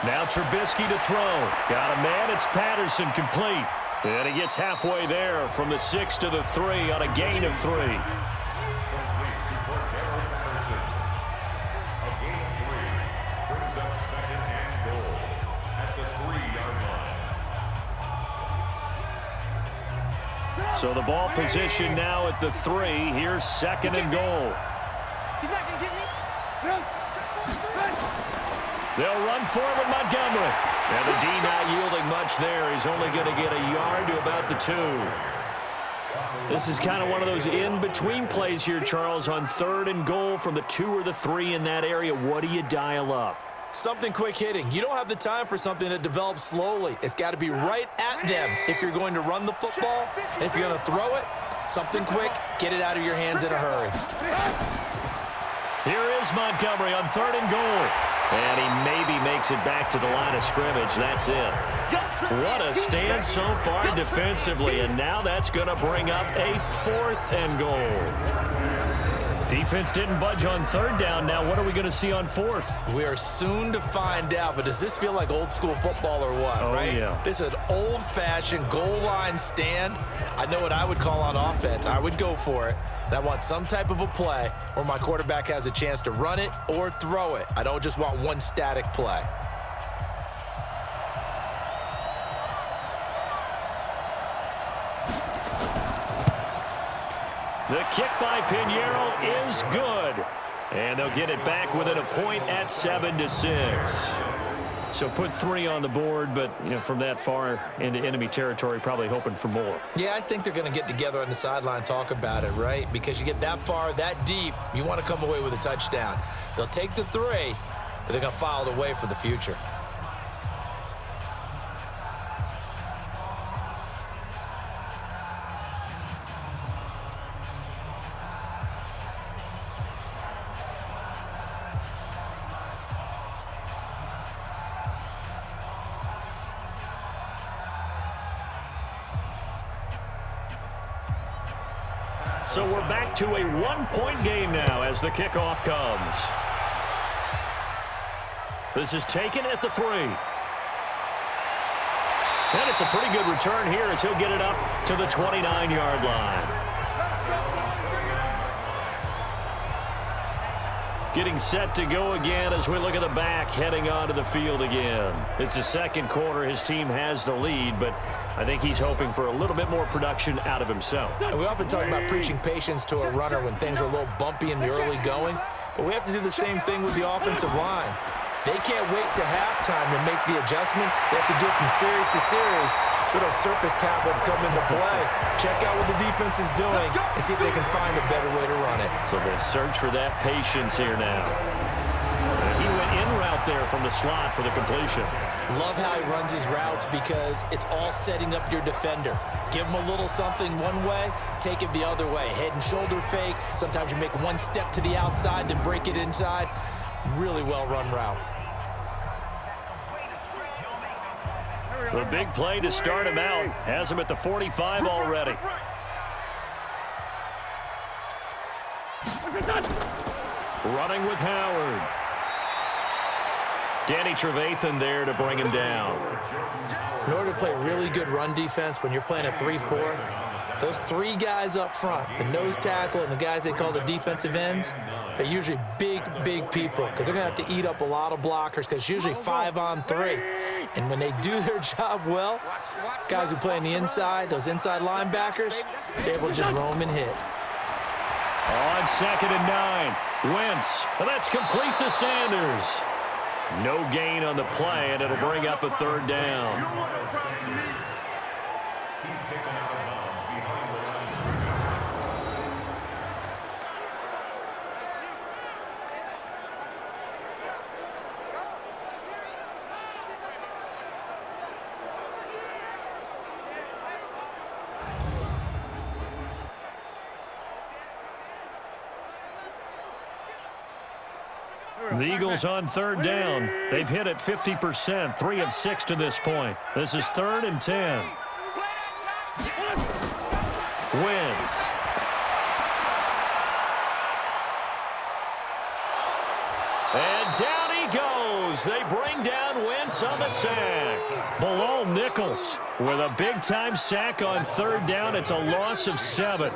Now Trubisky to throw. Got a man. It's Patterson complete. And he gets halfway there from the 6 to the 3 on a gain of 3. Complete to Cordero Patterson. A gain of 3 brings up 2nd and goal at the 3-yard line. So the ball position now at the 3. Here's 2nd and goal. He's not going to get me. They'll run for it with Montgomery. And the D not yielding much there. He's only going to get a yard to about the 2. This is kind of one of those in-between plays here, Charles, on 3rd and goal from the 2 or the 3 in that area. What do you dial up? Something quick hitting. You don't have the time for something that develops slowly. It's got to be right at them if you're going to run the football. And if you're going to throw it, something quick, get it out of your hands in a hurry. Here is Montgomery on 3rd and goal. And he maybe makes it back to the line of scrimmage. That's it. What a stand so far defensively. And now that's going to bring up a 4th and goal. Defense didn't budge on 3rd down. Now what are we going to see on 4th? We are soon to find out, but does this feel like old school football or what, right? Yeah. This is an old-fashioned goal line stand. I know what I would call on offense. I would go for it. And I want some type of a play where my quarterback has a chance to run it or throw it. I don't just want one static play. The kick by Pinheiro is good. And they'll get it back within a point at 7-6. So put 3 on the board, but from that far into enemy territory, probably hoping for more. Yeah, I think they're going to get together on the sideline and talk about it, right? Because you get that far, that deep, you want to come away with a touchdown. They'll take the 3, but they're going to file it away for the future. So we're back to a 1-point game now as the kickoff comes. This is taken at the 3. And it's a pretty good return here as he'll get it up to the 29-yard line. Getting set to go again as we look at the back heading onto the field again. It's the second quarter. His team has the lead, but I think he's hoping for a little bit more production out of himself. And we often talk about preaching patience to a runner when things are a little bumpy in the early going, but we have to do the same thing with the offensive line. They can't wait to halftime to make the adjustments. They have to do it from series to series so those surface tablets come into play. Check out what the defense is doing and see if they can find a better way to run it. So they search for that patience here now. And he went in route there from the slot for the completion. Love how he runs his routes because it's all setting up your defender. Give him a little something one way, take it the other way. Head and shoulder fake. Sometimes you make one step to the outside, then break it inside. Really well-run route. The big play to start him out. Has him at the 45 already. Running with Howard. Danny Trevathan there to bring him down. In order to play really good run defense when you're playing a 3-4, those 3 guys up front, the nose tackle and the guys they call the defensive ends, they're usually big, big people because they're going to have to eat up a lot of blockers because it's usually 5-on-3. And when they do their job well, guys who play on the inside, those inside linebackers, they're able to just roam and hit. On 2nd and 9, Wentz. And that's complete to Sanders. No gain on the play, and it'll bring up a 3rd down. He's taken out of bounds behind the line of scrimmage. The Eagles on 3rd down. They've hit it 50%, 3 of 6 to this point. This is 3rd and 10. Wentz. And down he goes. They bring down Wentz on the sack. Bilal Nichols with a big-time sack on 3rd down. It's a loss of 7.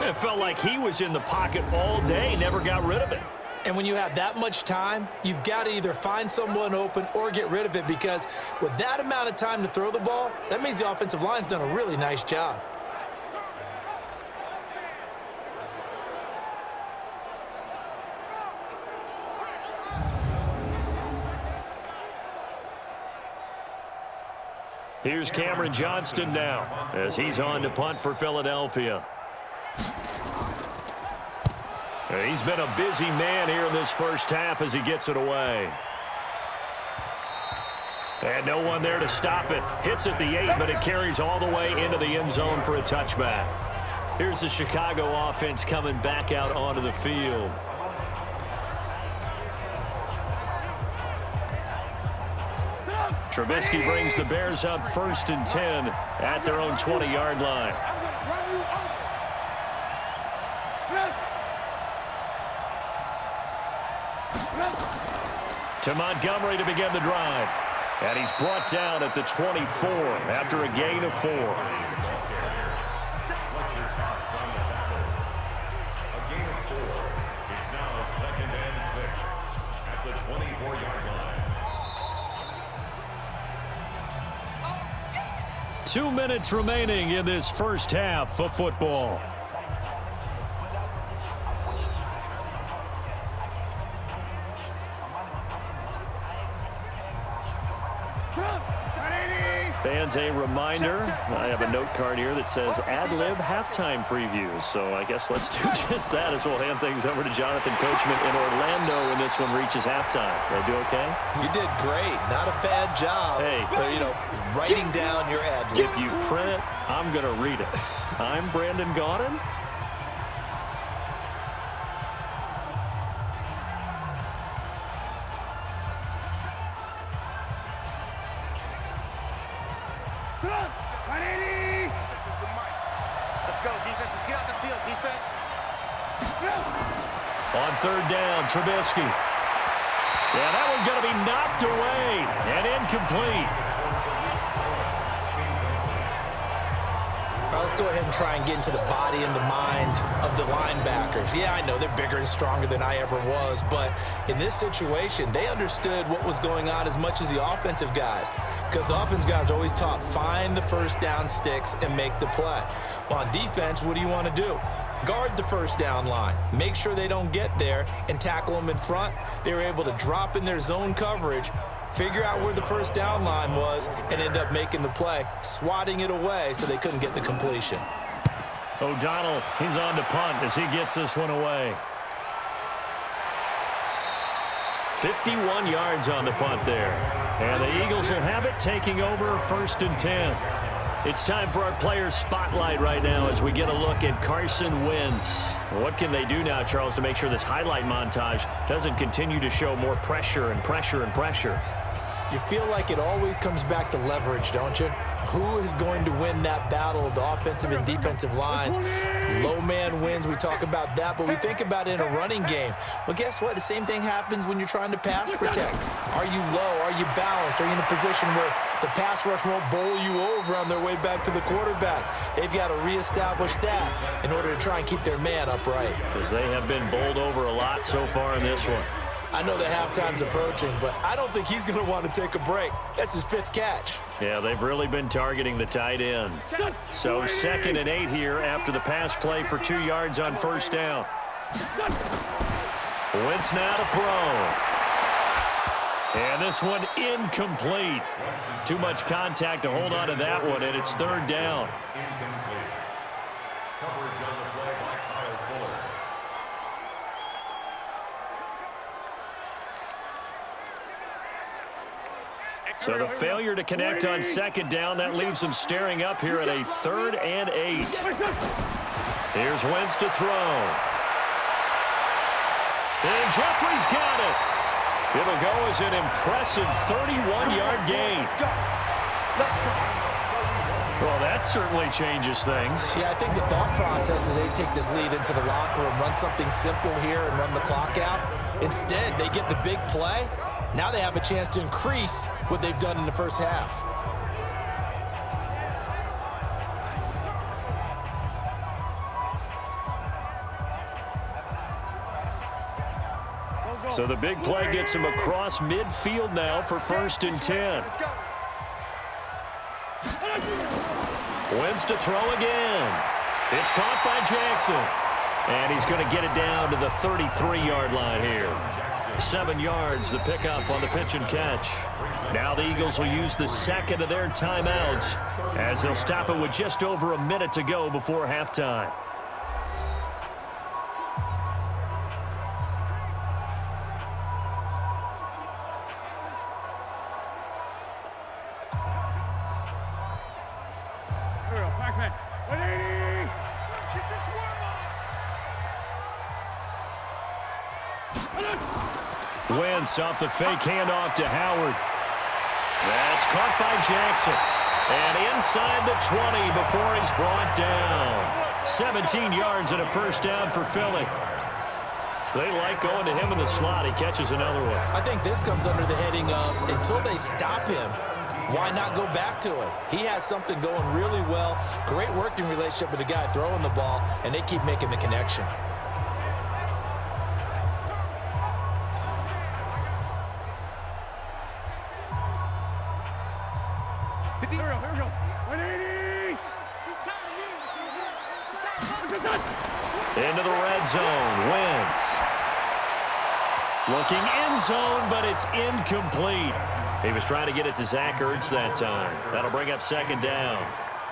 It felt like he was in the pocket all day, never got rid of it. And when you have that much time, you've got to either find someone open or get rid of it because with that amount of time to throw the ball, that means the offensive line's done a really nice job. Here's Cameron Johnston now as he's on to punt for Philadelphia. He's been a busy man here in this first half as he gets it away. And no one there to stop it. Hits at the 8, but it carries all the way into the end zone for a touchback. Here's the Chicago offense coming back out onto the field. Trubisky brings the Bears up 1st and 10 at their own 20-yard line. To Montgomery to begin the drive. And he's brought down at the 24 after a gain of 4. A gain of 4. It's now 2nd and 6 at the 24-yard line. 2 minutes remaining in this first half of football. Fans, a reminder, I have a note card here that says ad-lib halftime previews. So I guess let's do just that as we'll hand things over to Jonathan Coachman in Orlando when this one reaches halftime. Did I do okay? You did great. Not a bad job. Hey. Writing down your ad-lib. If you print it, I'm going to read it. I'm Brandon Gaudin. Let's go, defense. Let's get out the field, defense. On third down, Trubisky. Yeah, that one's going to be knocked away and incomplete. Let's go ahead and try and get into the body and the mind of the linebackers. Yeah, I know they're bigger and stronger than I ever was, but in this situation, they understood what was going on as much as the offensive guys, because the offensive guys are always taught, find the first down sticks and make the play. Well, on defense, what do you want to do? Guard the first down line. Make sure they don't get there and tackle them in front. They were able to drop in their zone coverage, figure out where the first down line was, and end up making the play, swatting it away so they couldn't get the completion. O'Donnell, he's on to punt as he gets this one away. 51 yards on the punt there. And the Eagles will have it, taking over 1st and 10. It's time for our players' spotlight right now as we get a look at Carson Wentz. What can they do now, Charles, to make sure this highlight montage doesn't continue to show more pressure and pressure and pressure? You feel like it always comes back to leverage, don't you? Who is going to win that battle of the offensive and defensive lines? Low man wins. We talk about that, but we think about it in a running game. Well, guess what? The same thing happens when you're trying to pass protect. Are you low? Are you balanced? Are you in a position where the pass rush won't bowl you over on their way back to the quarterback? They've got to reestablish that in order to try and keep their man upright. Because they have been bowled over a lot so far in this one. I know that halftime's approaching, but I don't think he's going to want to take a break. That's his 5th catch. Yeah, they've really been targeting the tight end. So 2nd and 8 here after the pass play for 2 yards on first down. Wentz now to throw. And this one incomplete. Too much contact to hold on to that one, and it's 3rd down. Coverage on the play by Kyle Fuller. So the failure to connect on 2nd down, that leaves them staring up here at a 3rd and 8. Here's Wentz to throw. And Jeffrey's got it. It'll go as an impressive 31-yard gain. Well, that certainly changes things. Yeah, I think the thought process is they take this lead into the locker room, run something simple here and run the clock out. Instead, they get the big play. Now they have a chance to increase what they've done in the first half. So the big play gets him across midfield now for 1st and 10. Wentz to throw again. It's caught by Jackson. And he's going to get it down to the 33-yard line here. 7 yards, the pickup on the pitch and catch. Now the Eagles will use the 2nd of their timeouts as they'll stop it with just over a minute to go before halftime. Wentz off the fake handoff to Howard. That's caught by Jackson. And inside the 20 before he's brought down. 17 yards and a first down for Philly. They like going to him in the slot. He catches another one. I think this comes under the heading of until they stop him, why not go back to it? He has something going really well. Great working relationship with the guy throwing the ball, and they keep making the connection. Into the red zone. Wentz. Looking end zone, but it's incomplete. He was trying to get it to Zach Ertz that time. That'll bring up second down.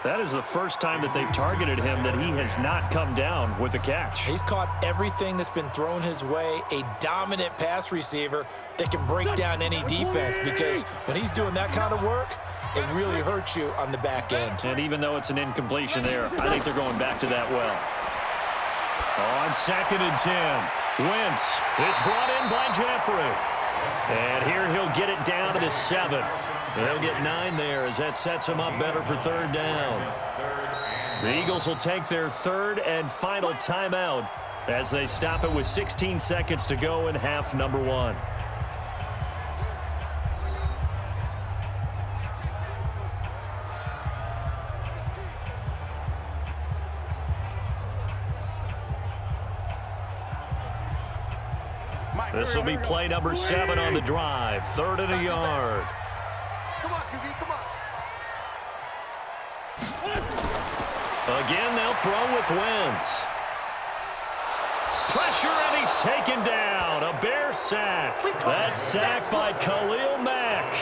That is the first time that they've targeted him that he has not come down with a catch. He's caught everything that's been thrown his way, a dominant pass receiver that can break down any defense, because when he's doing that kind of work, it really hurts you on the back end. And even though it's an incompletion there, I think they're going back to that well. On 2nd and 10, Wentz is brought in by Jeffrey. And here he'll get it down to the 7. They'll get 9 there as that sets them up better for third down. The Eagles will take their third and final timeout as they stop it with 16 seconds to go in half number 1. This will be play number 7 on the drive. 3rd and a yard. Come on, QB, come on. Again, they'll throw with Wentz. Pressure, and he's taken down. A Bear sack. That's sacked by Khalil Mack.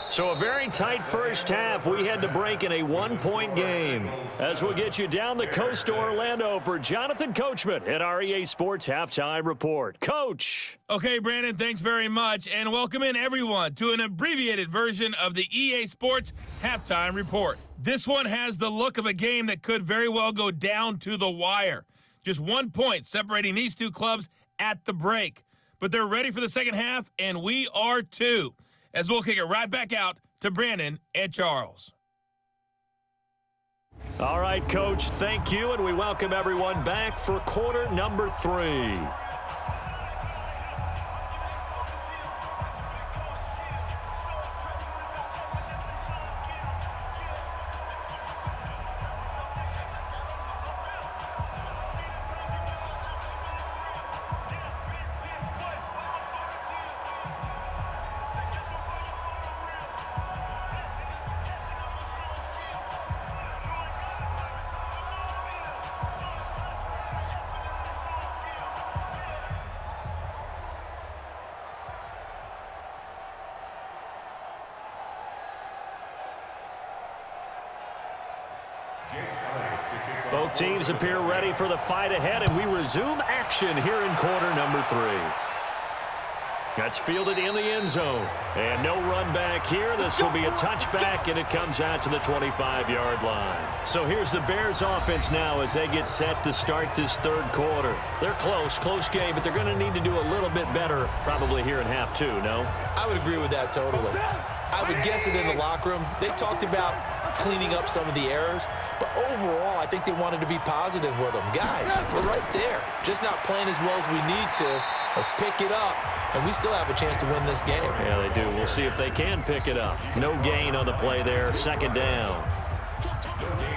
So a very tight first half. We had to break in a 1-point game. As we'll get you down the coast to Orlando for Jonathan Coachman at our EA Sports Halftime Report. Coach. Okay, Brandon, thanks very much. And welcome in, everyone, to an abbreviated version of the EA Sports Halftime Report. This one has the look of a game that could very well go down to the wire. Just 1 point separating these two clubs at the break. But they're ready for the second half, and we are too, as we'll kick it right back out to Brandon and Charles. All right, Coach, thank you, and we welcome everyone back for quarter number 3. Both teams appear ready for the fight ahead, and we resume action here in quarter number 3. That's fielded in the end zone. And no run back here. This will be a touchback, and it comes out to the 25-yard line. So here's the Bears offense now as they get set to start this third quarter. They're close game, but they're going to need to do a little bit better probably here in half 2, no? I would agree with that totally. I would guess it in the locker room. They talked about cleaning up some of the errors, but overall, I think they wanted to be positive with them. Guys, we're right there. Just not playing as well as we need to. Let's pick it up, and we still have a chance to win this game. Yeah, they do. We'll see if they can pick it up. No gain on the play there. Second down.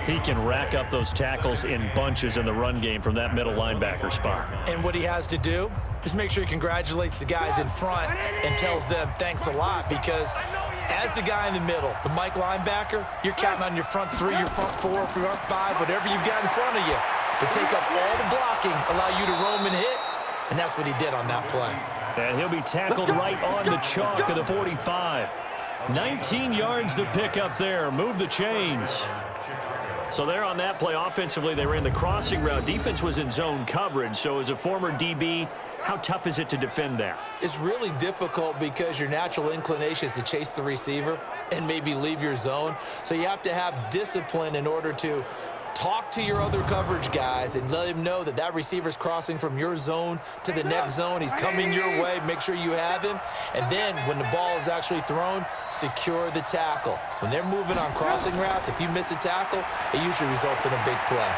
He can rack up those tackles in bunches in the run game from that middle linebacker spot. And what he has to do is make sure he congratulates the guys in front and tells them thanks a lot, because as the guy in the middle, the Mike linebacker, you're counting on your front 3, your front 4, your front 5, whatever you've got in front of you to take up all the blocking, allow you to roam and hit, and that's what he did on that play. And he'll be tackled right on the chalk of the 45. 19 yards to pick up there. Move the chains. So there on that play, offensively, they ran the crossing route. Defense was in zone coverage. So as a former DB, how tough is it to defend that? It's really difficult because your natural inclination is to chase the receiver and maybe leave your zone. So you have to have discipline in order to talk to your other coverage guys and let him know that that receiver's crossing from your zone to the next zone. He's coming your way. Make sure you have him. And then when the ball is actually thrown, secure the tackle. When they're moving on crossing routes, if you miss a tackle, it usually results in a big play.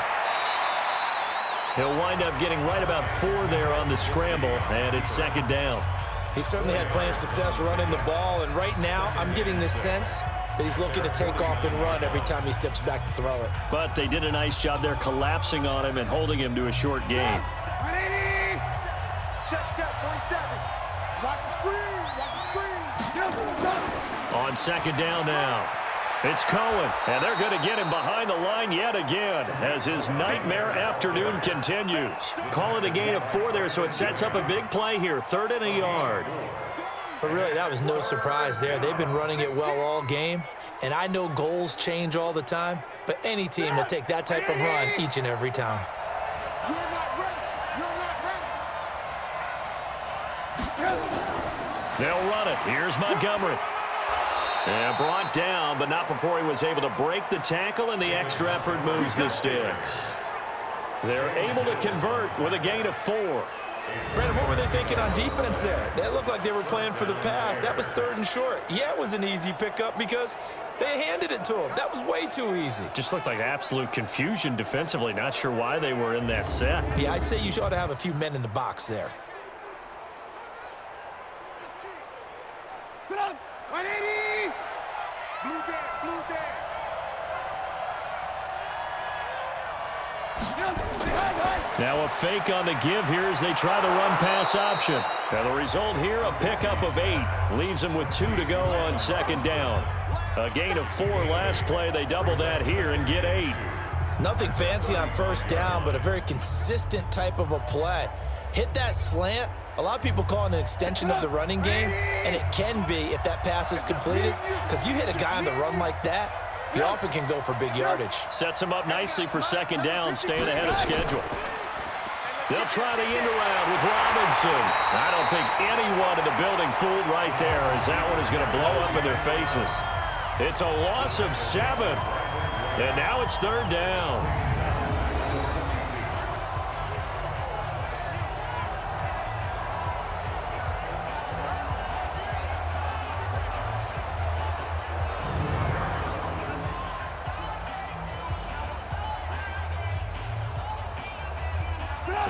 He'll wind up getting right about 4 there on the scramble, and it's second down. He certainly had plenty of success running the ball, and right now I'm getting the sense that he's looking to take off and run every time he steps back to throw it. But they did a nice job there collapsing on him and holding him to a short gain. 180. Check, 47. Watch the screen, On second down now, it's Cohen, and they're going to get him behind the line yet again as his nightmare afternoon continues. Call it a gain of 4 there, so it sets up a big play here, 3rd and a yard. But really, that was no surprise there. They've been running it well all game, and I know goals change all the time, but any team will take that type of run each and every time. You're not ready. They'll run it. Here's Montgomery. And brought down, but not before he was able to break the tackle, and the extra effort moves the sticks. They're able to convert with a gain of 4. Brandon, what were they thinking on defense there? They looked like they were playing for the pass. That was 3rd and short. Yeah, it was an easy pickup because they handed it to him. That was way too easy. Just looked like absolute confusion defensively. Not sure why they were in that set. Yeah, I'd say you ought to have a few men in the box there. Put up. 180. Blue dead. Now a fake on the give here as they try the run-pass option. Now the result here, a pickup of 8. Leaves them with 2 to go on second down. A gain of 4 last play. They double that here and get 8. Nothing fancy on first down, but a very consistent type of a play. Hit that slant. A lot of people call it an extension of the running game, and it can be if that pass is completed, because you hit a guy on the run like that, he often can go for big yardage. Sets him up nicely for second down, staying ahead of schedule. They'll try the end around with Robinson. I don't think anyone in the building fooled right there, as that one is going to blow up in their faces. It's a loss of 7, and now it's 3rd down.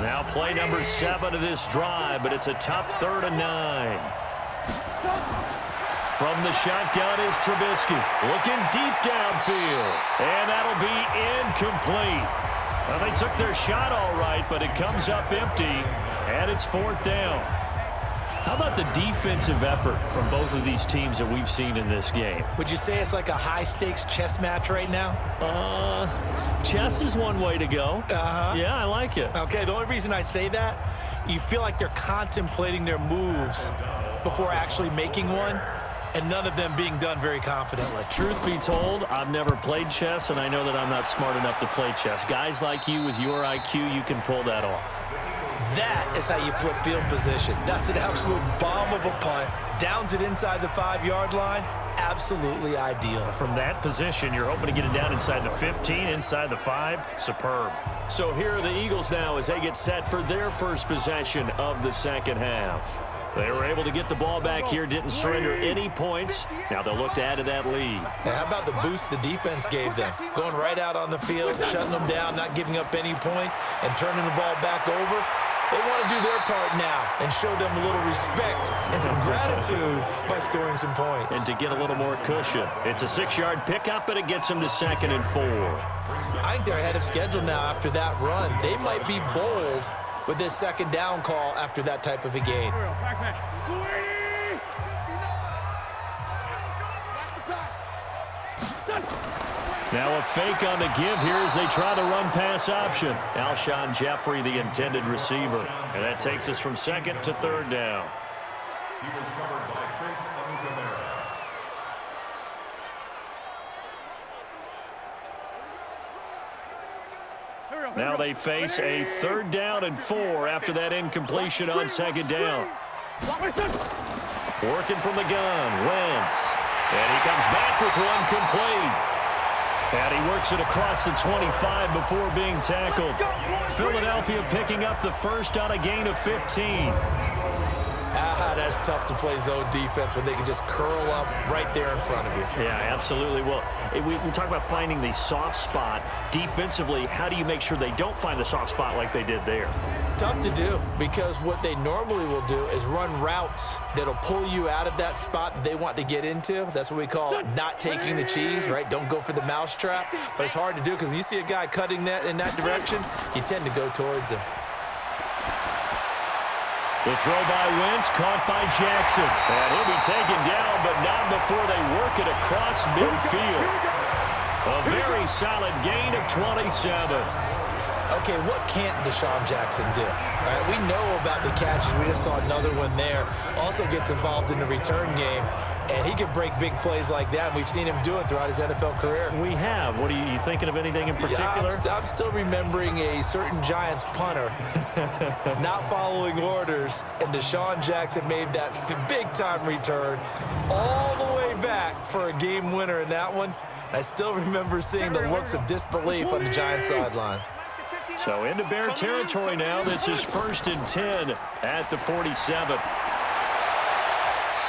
Now play number 7 of this drive, but it's a tough 3rd and 9. From the shotgun is Trubisky, looking deep downfield, and that'll be incomplete. Well, they took their shot all right, but it comes up empty, and it's 4th down. How about the defensive effort from both of these teams that we've seen in this game? Would you say it's like a high-stakes chess match right now? Chess is one way to go. Yeah, I like it. Okay, the only reason I say that, you feel like they're contemplating their moves before actually making one, and none of them being done very confidently. Truth be told, I've never played chess, and I know that I'm not smart enough to play chess. Guys like you with your IQ, you can pull that off. That is how you flip field position. That's an absolute bomb of a punt. Downs it inside the 5-yard line. Absolutely ideal. From that position, you're hoping to get it down inside the 15, inside the 5. Superb. So here are the Eagles now as they get set for their first possession of the second half. They were able to get the ball back here, didn't surrender any points. Now they'll look to add to that lead. And how about the boost the defense gave them? Going right out on the field, shutting them down, not giving up any points, and turning the ball back over. They want to do their part now and show them a little respect and some gratitude by scoring some points. And to get a little more cushion. It's a 6-yard pickup, but it gets them to 2nd and 4. I think they're ahead of schedule now after that run. They might be bold with this second down call after that type of a game. Now a fake on the give here as they try the run-pass option. Alshon Jeffrey, the intended receiver. And that takes us from 2nd to 3rd down. He was covered by Prince Amukamara. Now they face a 3rd down and 4 after that incompletion on 2nd down. Working from the gun, Wentz. And he comes back with one complete. And he works it across the 25 before being tackled. Philadelphia picking up the first on a gain of 15. that's tough to play zone defense when they can just curl up right there in front of you. Yeah, absolutely. Well, we talk about finding the soft spot. Defensively, how do you make sure they don't find the soft spot like they did there? Tough to do, because what they normally will do is run routes that'll pull you out of that spot that they want to get into. That's what we call not taking the cheese, right? Don't go for the mousetrap. But it's hard to do because when you see a guy cutting that in that direction, you tend to go towards him. The throw by Wentz, caught by Jackson. And he'll be taken down, but not before they work it across midfield. A very solid gain of 27. Okay, what can't Deshaun Jackson do? All right, we know about the catches. We just saw another one there. Also gets involved in the return game, and he can break big plays like that. And we've seen him do it throughout his NFL career. We have. What are you thinking of anything in particular? Yeah, I'm still remembering a certain Giants punter not following orders, and Deshaun Jackson made that big-time return all the way back for a game winner in that one. I still remember seeing the looks of disbelief on the Giants sideline. So into Bear territory now. This is 1st and 10 at the 47.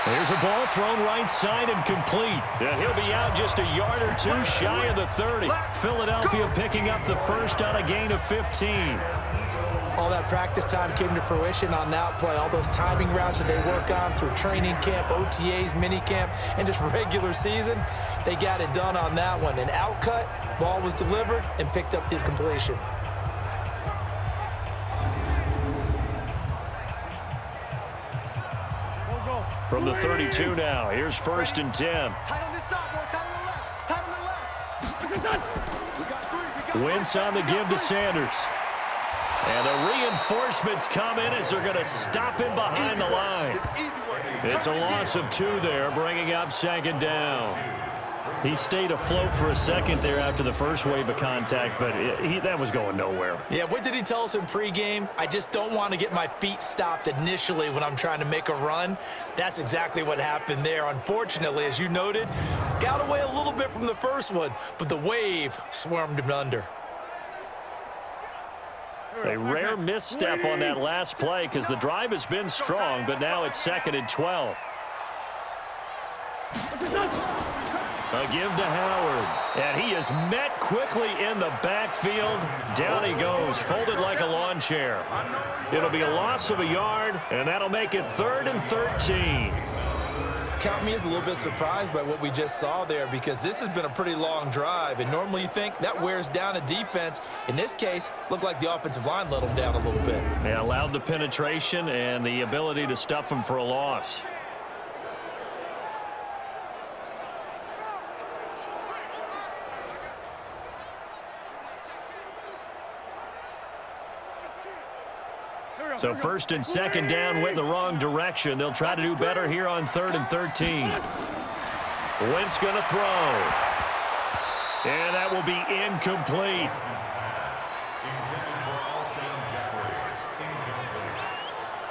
Here's a ball thrown right side and complete. And he'll be out just a yard or two shy of the 30. Philadelphia picking up the first on a gain of 15. All that practice time came to fruition on that play. All those timing routes that they work on through training camp, OTAs, minicamp, and just regular season, they got it done on that one. An outcut, ball was delivered, and picked up the completion. From the 32 now, here's 1st and 10. Wentz on the give to Sanders. And the reinforcements come in as they're going to stop him behind the line. It's a loss of 2 there, bringing up 2nd down. He stayed afloat for a second there after the first wave of contact, but that was going nowhere. Yeah, what did he tell us in pregame? I just don't want to get my feet stopped initially when I'm trying to make a run. That's exactly what happened there. Unfortunately, as you noted, got away a little bit from the first one, but the wave swarmed him under. A rare misstep on that last play because the drive has been strong, but now it's 2nd and 12. A give to Howard, and he is met quickly in the backfield. Down he goes, folded like a lawn chair. It'll be a loss of a yard, and that'll make it 3rd and 13. Count me as a little bit surprised by what we just saw there, because this has been a pretty long drive, and normally you think that wears down a defense. In this case, looked like the offensive line let them down a little bit. Yeah, allowed the penetration and the ability to stuff them for a loss. So 1st and 2nd down went in the wrong direction. They'll try to do better here on 3rd and 13. Wentz going to throw. And that will be incomplete.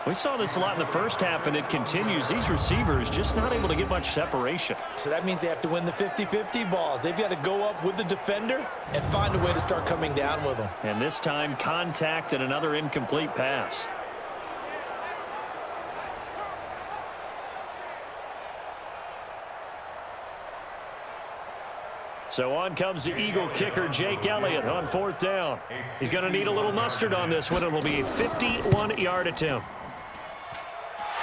We saw this a lot in the first half, and it continues. These receivers just not able to get much separation. So that means they have to win the 50-50 balls. They've got to go up with the defender and find a way to start coming down with them. And this time, contact and another incomplete pass. So on comes the Eagle kicker, Jake Elliott, on 4th down. He's going to need a little mustard on this one. It'll be a 51-yard attempt.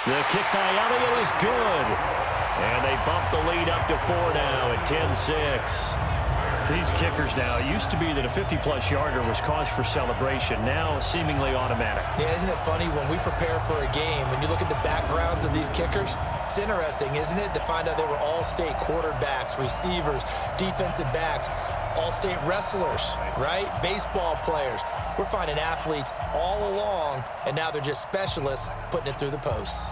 The kick by Elliott is good. And they bump the lead up to 4 now at 10-6. These kickers now, it used to be that a 50-plus yarder was cause for celebration. Now seemingly automatic. Yeah, isn't it funny when we prepare for a game, when you look at the backgrounds of these kickers, it's interesting, isn't it, to find out they were all-state quarterbacks, receivers, defensive backs, all-state wrestlers, right? Baseball players. We're finding athletes all along, and now they're just specialists putting it through the posts.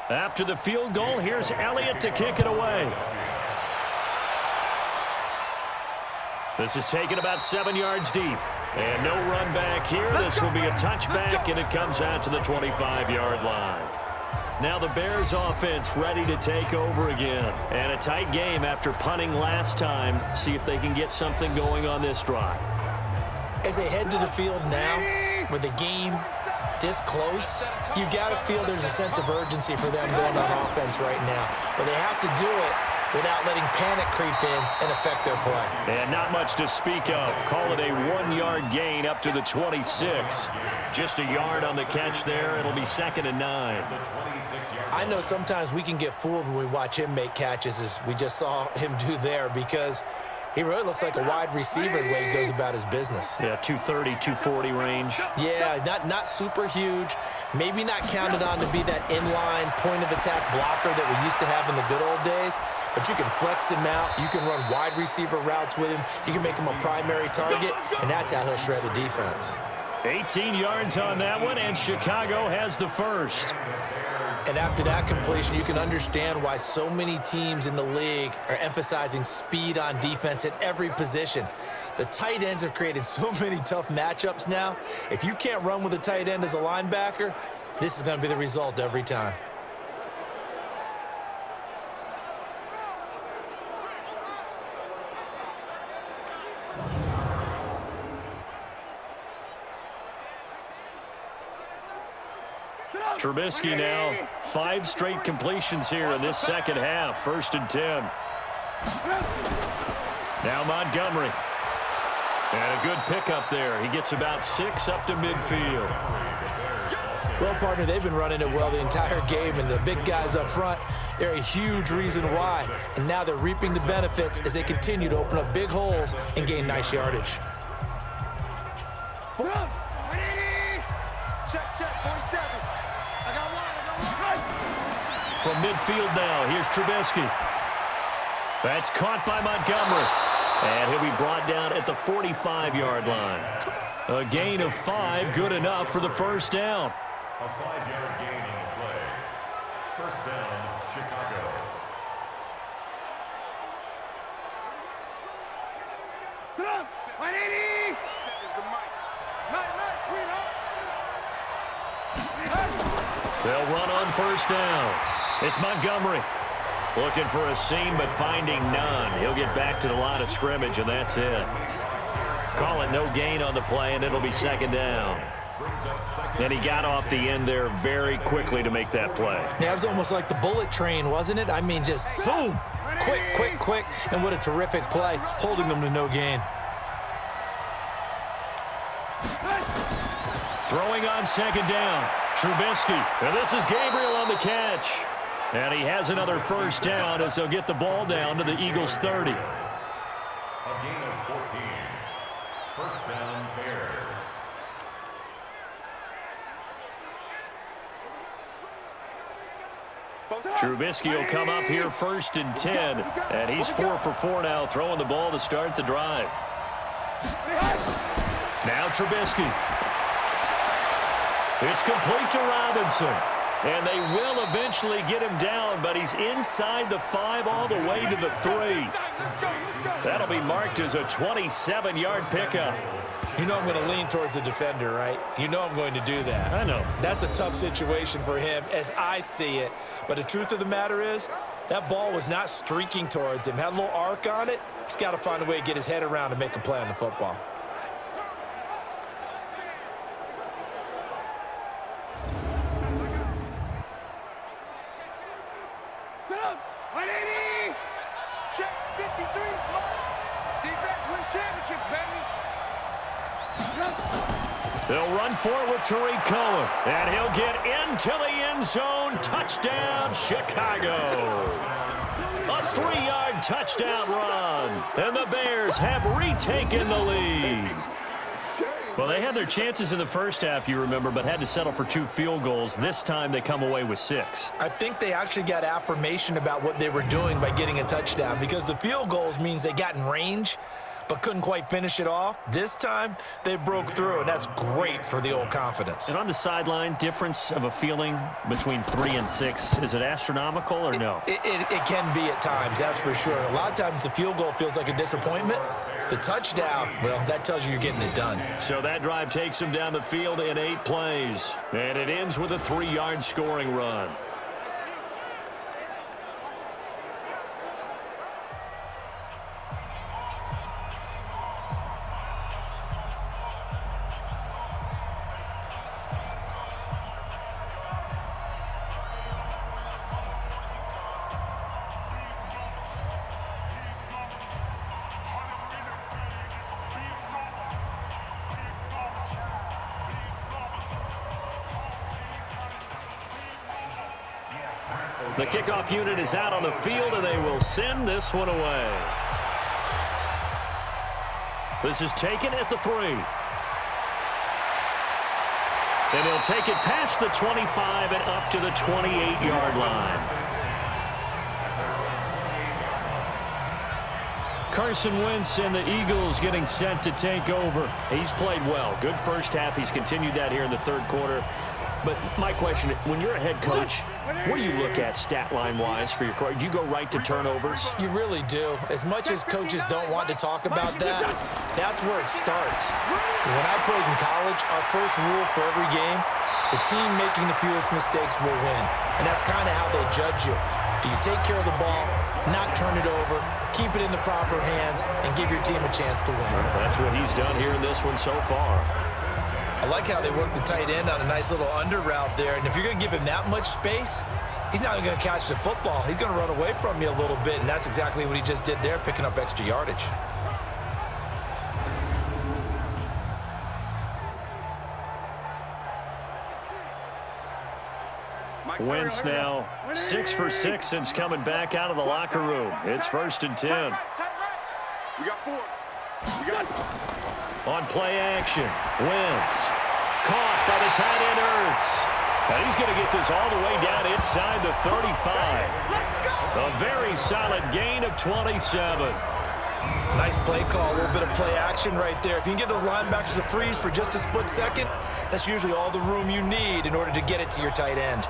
After the field goal, here's Elliott to kick it away. This is taken about 7 yards deep. And no run back here. This will be a touchback, and it comes out to the 25-yard line. Now the Bears offense ready to take over again. And a tight game after punting last time. See if they can get something going on this drive. As they head to the field now, with the game this close, you got to feel there's a sense of urgency for them going on offense right now. But they have to do it without letting panic creep in and affect their play. And not much to speak of. Call it a 1-yard gain up to the 26. Just a yard on the catch there. It'll be 2nd and 9. I know sometimes we can get fooled when we watch him make catches, as we just saw him do there, because he really looks like a wide receiver the way he goes about his business. Yeah, 230, 240 range. Yeah, not super huge. Maybe not counted on to be that inline point-of-attack blocker that we used to have in the good old days, but you can flex him out. You can run wide receiver routes with him. You can make him a primary target, and that's how he'll shred a defense. 18 yards on that one, and Chicago has the first. And after that completion, you can understand why so many teams in the league are emphasizing speed on defense at every position. The tight ends have created so many tough matchups now. If you can't run with a tight end as a linebacker, this is going to be the result every time. Trubisky now, 5 straight completions here in this second half. 1st and 10. Now Montgomery. And a good pickup there. He gets about 6 up to midfield. Well, partner, they've been running it well the entire game, and the big guys up front, they're a huge reason why. And now they're reaping the benefits as they continue to open up big holes and gain nice yardage. From midfield now, here's Trubisky. That's caught by Montgomery. And he'll be brought down at the 45-yard line. A gain of 5, good enough for the first down. A 5-yard gain on the play. First down, Chicago. They'll run on first down. It's Montgomery. Looking for a seam, but finding none. He'll get back to the line of scrimmage, and that's it. Call it no gain on the play, and it'll be 2nd down. And he got off the end there very quickly to make that play. Yeah, it was almost like the bullet train, wasn't it? I mean, just zoom. Quick, quick, quick. And what a terrific play, holding them to no gain. Throwing on 2nd down, Trubisky. And this is Gabriel on the catch. And he has another first down as they'll get the ball down to the Eagles' 30. A gain of 14. First down, Bears. Trubisky will come up here 1st and 10. And he's 4 for 4 now, throwing the ball to start the drive. Now Trubisky. It's complete to Robinson. And they will eventually get him down, but he's inside the 5 all the way to the 3. That'll be marked as a 27-yard pickup. You know I'm going to lean towards the defender, right? You know I'm going to do that. I know. That's a tough situation for him as I see it. But the truth of the matter is, that ball was not streaking towards him. Had a little arc on it. He's got to find a way to get his head around and make a play on the football. They'll run for it with Tariq Cohen. And he'll get into the end zone. Touchdown, Chicago. A 3-yard touchdown run. And the Bears have retaken the lead. Well, they had their chances in the first half, you remember, but had to settle for 2 field goals. This time they come away with 6. I think they actually got affirmation about what they were doing by getting a touchdown, because the field goals means they got in range but couldn't quite finish it off. This time, they broke through, and that's great for the old confidence. And on the sideline, difference of a feeling between 3 and 6, is it astronomical or no? It can be at times, that's for sure. A lot of times the field goal feels like a disappointment. The touchdown, well, that tells you you're getting it done. So that drive takes him down the field in 8 plays. And it ends with a 3-yard scoring run. The kickoff unit is out on the field, and they will send this one away. This is taken at the 3. And he'll take it past the 25 and up to the 28-yard line. Carson Wentz and the Eagles getting set to take over. He's played well. Good first half. He's continued that here in the third quarter. But my question, when you're a head coach, what do you look at stat line-wise for your coach? Do you go right to turnovers? You really do. As much as coaches don't want to talk about that, that's where it starts. When I played in college, our first rule for every game, the team making the fewest mistakes will win. And that's kind of how they judge you. Do you take care of the ball, not turn it over, keep it in the proper hands, and give your team a chance to win? That's what he's done here in this one so far. I like how they work the tight end on a nice little under route there. And if you're going to give him that much space, he's not going to catch the football. He's going to run away from you a little bit, and that's exactly what he just did there, picking up extra yardage. Wentz now 6 for 6 since coming back out of the locker room. It's 1st and 10. We got 4. We got On play action, Wentz caught by the tight end Ertz. And he's going to get this all the way down inside the 35. A very solid gain of 27. Nice play call, a little bit of play action right there. If you can get those linebackers to freeze for just a split second, that's usually all the room you need in order to get it to your tight end.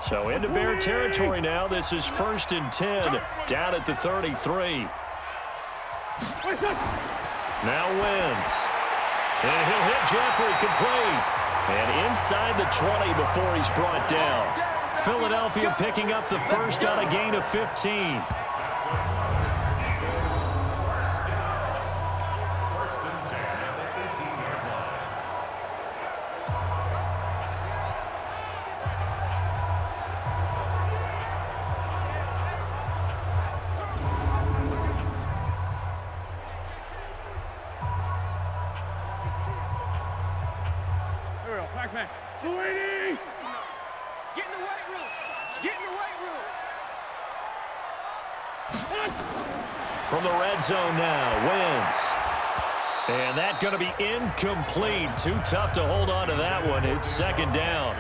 So into Bear territory now. This is 1st and 10 down at the 33. Now Wentz. And he'll hit Jeffrey complete. And inside the 20 before he's brought down. Philadelphia picking up the first on a gain of 15. Get in the weight room. Get in the weight room. From the red zone now, Wentz. And that going to be incomplete. Too tough to hold on to that one. It's 2nd down.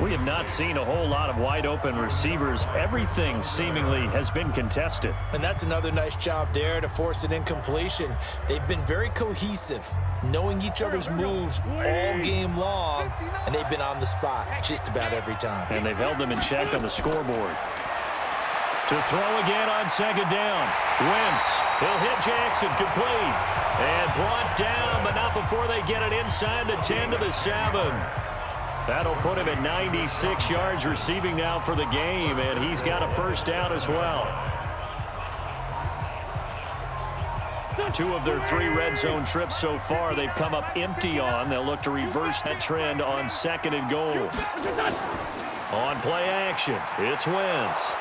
We have not seen a whole lot of wide open receivers. Everything seemingly has been contested. And that's another nice job there to force an incompletion. They've been very cohesive, knowing each other's moves all game long, and they've been on the spot just about every time. And they've held them in check on the scoreboard. To throw again on 2nd down. Wentz, he'll hit Jackson, complete. And brought down, but not before they get it inside the 10 to the 7. That'll put him at 96 yards receiving now for the game, and he's got a first down as well. 2 of their 3 red zone trips so far they've come up empty on. They'll look to reverse that trend on 2nd and goal. On play action, it's Wentz.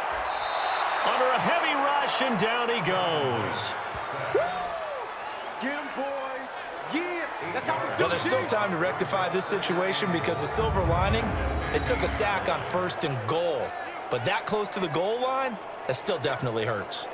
Under a heavy rush, and down he goes. Get him, boys. Yeah. That's how we do Well, there's still time to rectify this situation because the silver lining, it took a sack on 1st and goal. But that close to the goal line, that still definitely hurts.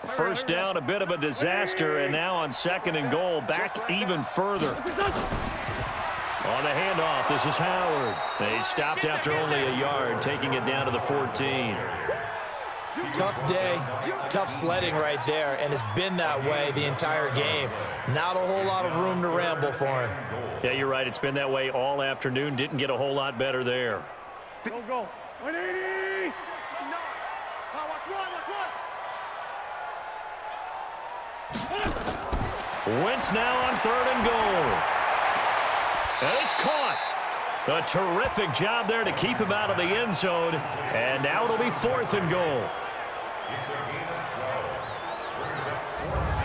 First down, a bit of a disaster, and now on 2nd and goal, back even further. On the handoff, this is Howard. They stopped after only a yard, taking it down to the 14. Tough day, tough sledding right there, and it's been that way the entire game. Not a whole lot of room to ramble for him. Yeah, you're right. It's been that way all afternoon. Didn't get a whole lot better there. Go. 180. Watch one. Wentz now on 3rd and goal. And it's caught. A terrific job there to keep him out of the end zone. And now it'll be 4th and goal. It's a gain of 12. Brings up 4th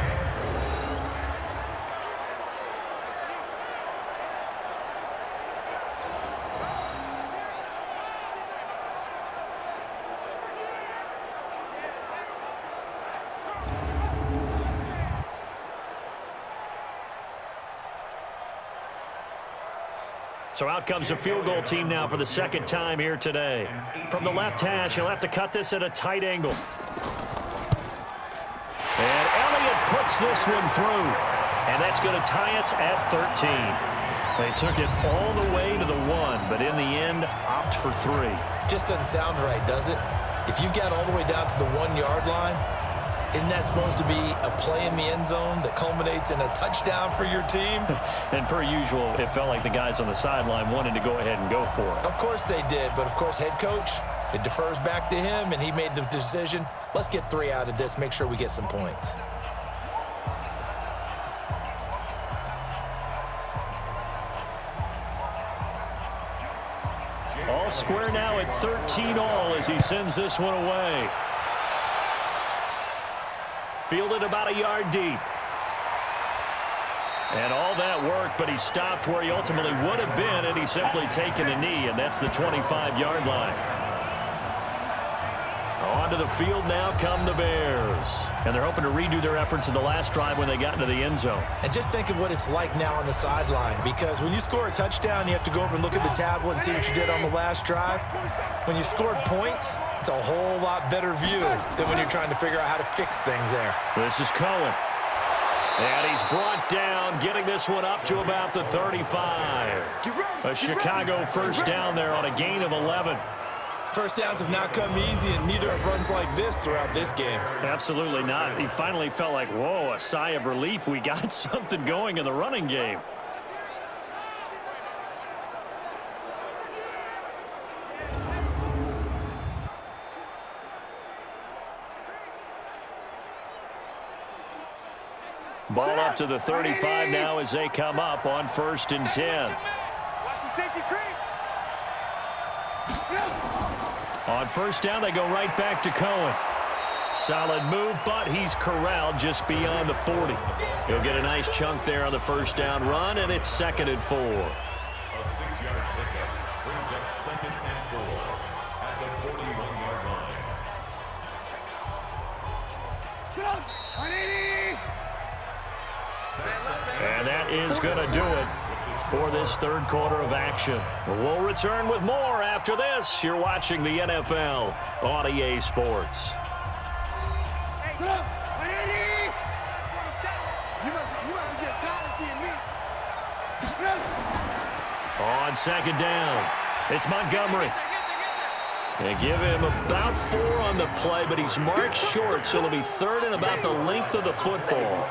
So out comes a field goal team now for the 2nd time here today. From the left hash, he'll have to cut this at a tight angle. And Elliott puts this one through. And that's going to tie us at 13. They took it all the way to the 1, but in the end, opt for 3. Just doesn't sound right, does it? If you got all the way down to the 1-yard line, isn't that supposed to be a play in the end zone that culminates in a touchdown for your team? And per usual, it felt like the guys on the sideline wanted to go ahead and go for it. Of course they did, but of course head coach, it defers back to him, and he made the decision. Let's get 3 out of this, make sure we get some points. All square now at 13 all as he sends this one away. Fielded about a yard deep. And all that work, but he stopped where he ultimately would have been had he simply taken a knee, and that's the 25-yard line. Onto the field now come the Bears. And they're hoping to redo their efforts in the last drive when they got into the end zone. And just think of what it's like now on the sideline, because when you score a touchdown, you have to go over and look at the tablet and see what you did on the last drive. When you scored points, it's a whole lot better view than when you're trying to figure out how to fix things there. This is Cohen. And he's brought down, getting this one up to about the 35. A Chicago first down there on a gain of 11. First downs have not come easy, and neither have runs like this throughout this game. Absolutely not. He finally felt like, whoa, a sigh of relief. We got something going in the running game. Ball up to the 35 now as they come up on 1st and 10. Watch the safety creep. On 1st down, they go right back to Cohen. Solid move, but he's corralled just beyond the 40. He'll get a nice chunk there on the 1st down run, and it's 2nd and 4. A 6-yard pickup brings up 2nd and 4 at the 41-yard line. And that is going to do it for this 3rd quarter of action. We'll return with more after this. You're watching the NFL on EA Sports. You must be getting tired of seeing me. On 2nd down, it's Montgomery. They give him about 4 on the play, but he's marked short, so it'll be 3rd and about the length of the football.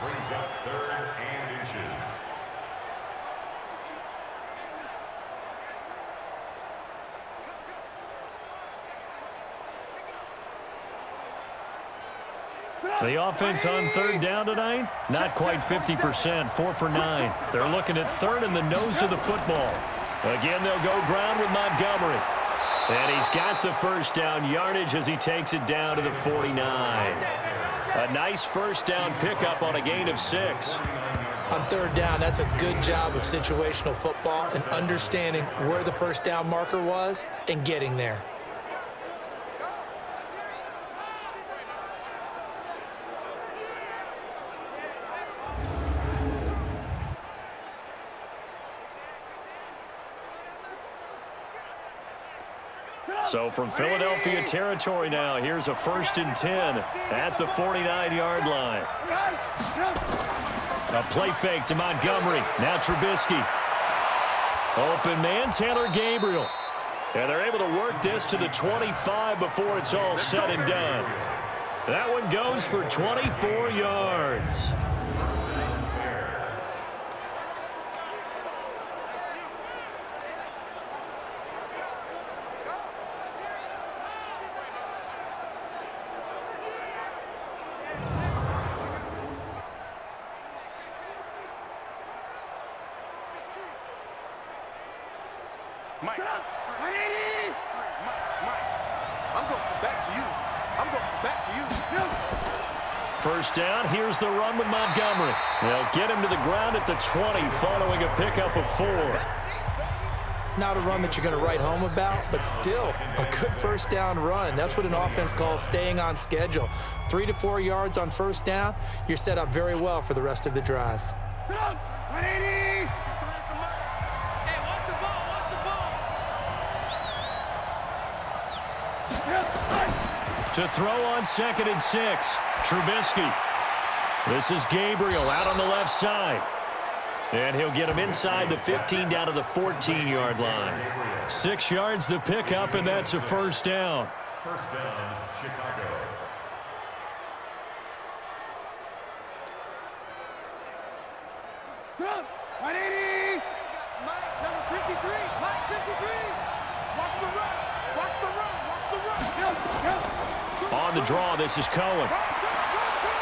Brings up 3rd and inches. The offense on 3rd down tonight, not quite 50%, 4 for 9. They're looking at 3rd in the nose of the football. Again, they'll go ground with Montgomery. And he's got the 1st down yardage as he takes it down to the 49. A nice 1st down pickup on a gain of 6. On 3rd down, that's a good job of situational football and understanding where the 1st down marker was and getting there. So from Philadelphia territory now, here's a 1st and 10 at the 49-yard line. A play fake to Montgomery. Now Trubisky. Open man, Taylor Gabriel. And they're able to work this to the 25 before it's all said and done. That one goes for 24 yards. Mike. Mike, I'm going back to you. I'm going back to you. First down, here's the run with Montgomery. They'll get him to the ground at the 20 following a pickup of 4. Not a run that you're going to write home about, but still a good first down run. That's what an offense calls staying on schedule. 3 to 4 yards on first down, you're set up very well for the rest of the drive. 180. To throw on 2nd and 6, Trubisky. This is Gabriel out on the left side. And he'll get him inside the 15 down to the 14-yard line. 6 yards the pickup, and that's a first down. First down, Chicago. Mike, number 53. Mike, 53. Watch the run. Watch the run. Watch the run. On the draw, this is Cohen.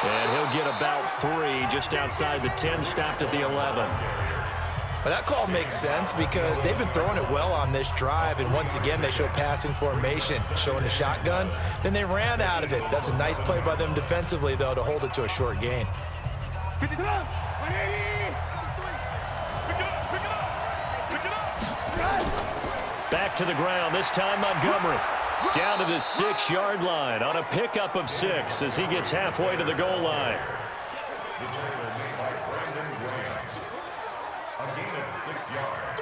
And he'll get about 3 just outside the 10, stopped at the 11. But that call makes sense because they've been throwing it well on this drive, and once again they show passing formation, showing the shotgun. Then they ran out of it. That's a nice play by them defensively, though, to hold it to a short gain. 180. Back to the ground, this time Montgomery. Down to the 6-yard line on a pickup of 6 as he gets halfway to the goal line. The tackle made by Brandon Graham. A gain of 6 yards.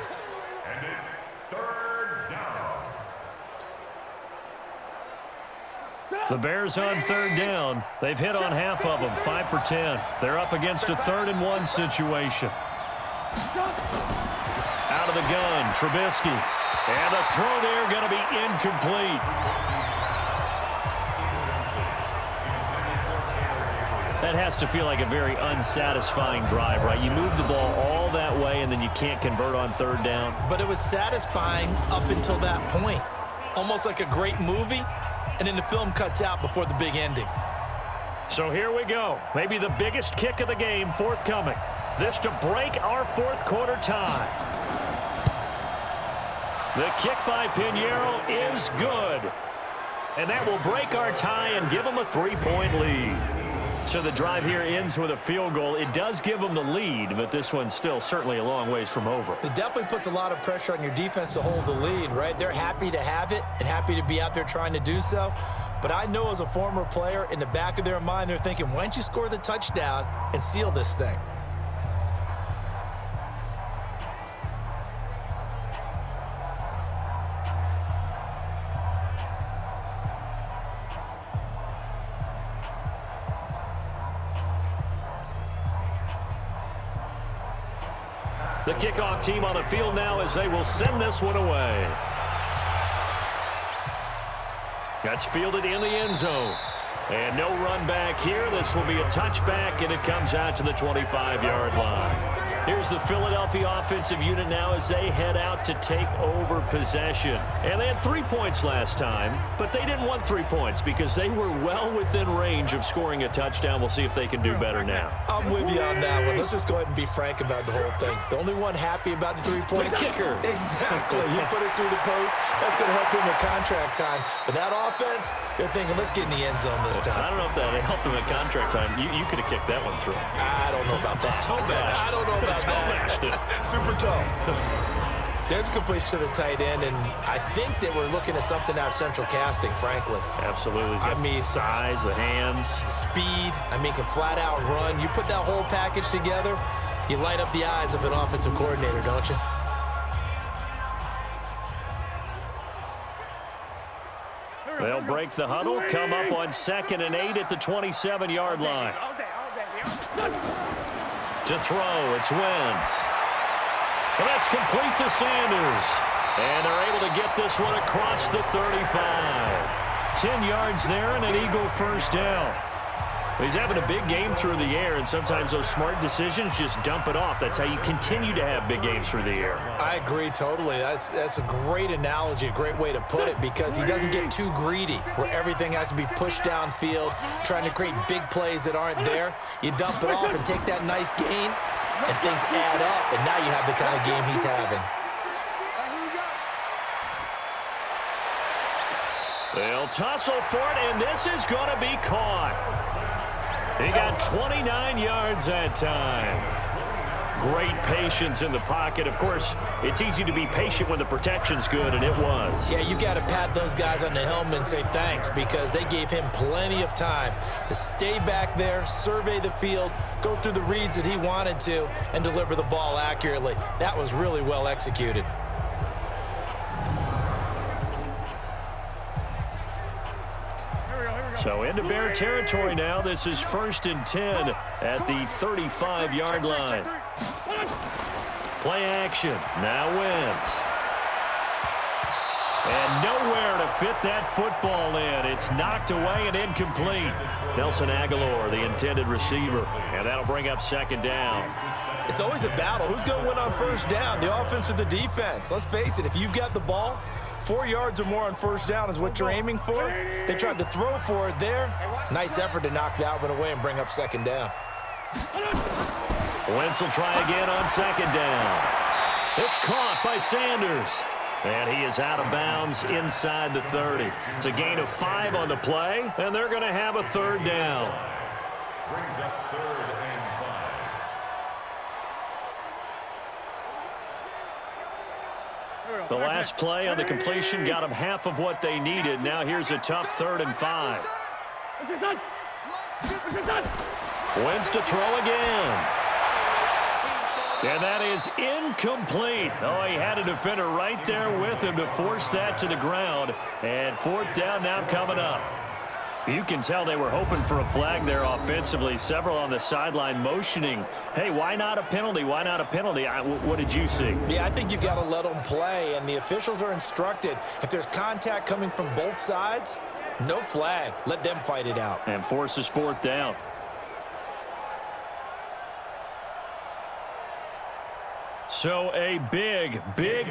And it's 3rd down. The Bears on 3rd down. They've hit on half of them, 5 for 10. They're up against a 3rd and 1 situation. Out of the gun, Trubisky. And the throw there going to be incomplete. That has to feel like a very unsatisfying drive, right? You move the ball all that way, and then you can't convert on 3rd down. But it was satisfying up until that point. Almost like a great movie, and then the film cuts out before the big ending. So here we go. Maybe the biggest kick of the game forthcoming. This to break our 4th quarter tie. The kick by Pinheiro is good. And that will break our tie and give them a 3-point lead. So the drive here ends with a field goal. It does give them the lead, but this one's still certainly a long ways from over. It definitely puts a lot of pressure on your defense to hold the lead, right? They're happy to have it and happy to be out there trying to do so. But I know as a former player, in the back of their mind, they're thinking, why don't you score the touchdown and seal this thing? The kickoff team on the field now as they will send this one away. That's fielded in the end zone. And no run back here. This will be a touchback, and it comes out to the 25-yard line. Here's the Philadelphia offensive unit now as they head out to take over possession. And they had 3 points last time, but they didn't want 3 points because they were well within range of scoring a touchdown. We'll see if they can do better now. I'm with you on that one. Let's just go ahead and be frank about the whole thing. The only one happy about the 3-point kicker. Exactly. You put it through the post. That's going to help him at contract time. But that offense, they're thinking, let's get in the end zone this time. I don't know if that helped him at contract time. You could have kicked that one through. I don't know about that. Toe bash. I don't know about that. Super tall. There's a completion to the tight end, and I think that we're looking at something out of central casting, frankly. Absolutely. I mean, size, the hands. Speed. I mean, can flat out run. You put that whole package together, you light up the eyes of an offensive coordinator, don't you? They'll break the huddle, come up on 2nd and 8 at the 27-yard line. To throw, it's Wentz. Well, that's complete to Sanders. And they're able to get this one across the 35. 10 yards there and an Eagle first down. He's having a big game through the air, and sometimes those smart decisions just dump it off. That's how you continue to have big games through the air. I agree totally. That's a great analogy, a great way to put it, because he doesn't get too greedy where everything has to be pushed downfield, trying to create big plays that aren't there. You dump it off and take that nice gain, and things add up, and now you have the kind of game he's having. They'll tussle for it, and this is going to be caught. He got 29 yards that time. Great patience in the pocket. Of course, it's easy to be patient when the protection's good, and it was. Yeah, you got to pat those guys on the helmet and say thanks because they gave him plenty of time to stay back there, survey the field, go through the reads that he wanted to, and deliver the ball accurately. That was really well executed. So into Bear territory now. This is 1st and 10 at the 35-yard line. Play action. Now Wentz. And nowhere to fit that football in. It's knocked away and incomplete. Nelson Aguilar, the intended receiver. And that'll bring up 2nd down. It's always a battle. Who's going to win on 1st down, the offense or the defense? Let's face it, if you've got the ball, 4 yards or more on 1st down is what you're aiming for. They tried to throw for it there. Nice effort to knock that one away and bring up 2nd down. Wentz will try again on 2nd down. It's caught by Sanders. And he is out of bounds inside the 30. It's a gain of 5 on the play, and they're going to have a 3rd down. Brings up 3rd and 5. The last play on the completion got them half of what they needed. Now here's a tough 3rd and 5. Wentz to throw again. And that is incomplete. Oh, he had a defender right there with him to force that to the ground. And 4th down now coming up. You can tell they were hoping for a flag there offensively. Several on the sideline motioning, hey, why not a penalty? Why not a penalty? What did you see? Yeah, I think you've got to let them play, and the officials are instructed. If there's contact coming from both sides, no flag. Let them fight it out. And forces 4th down. So a big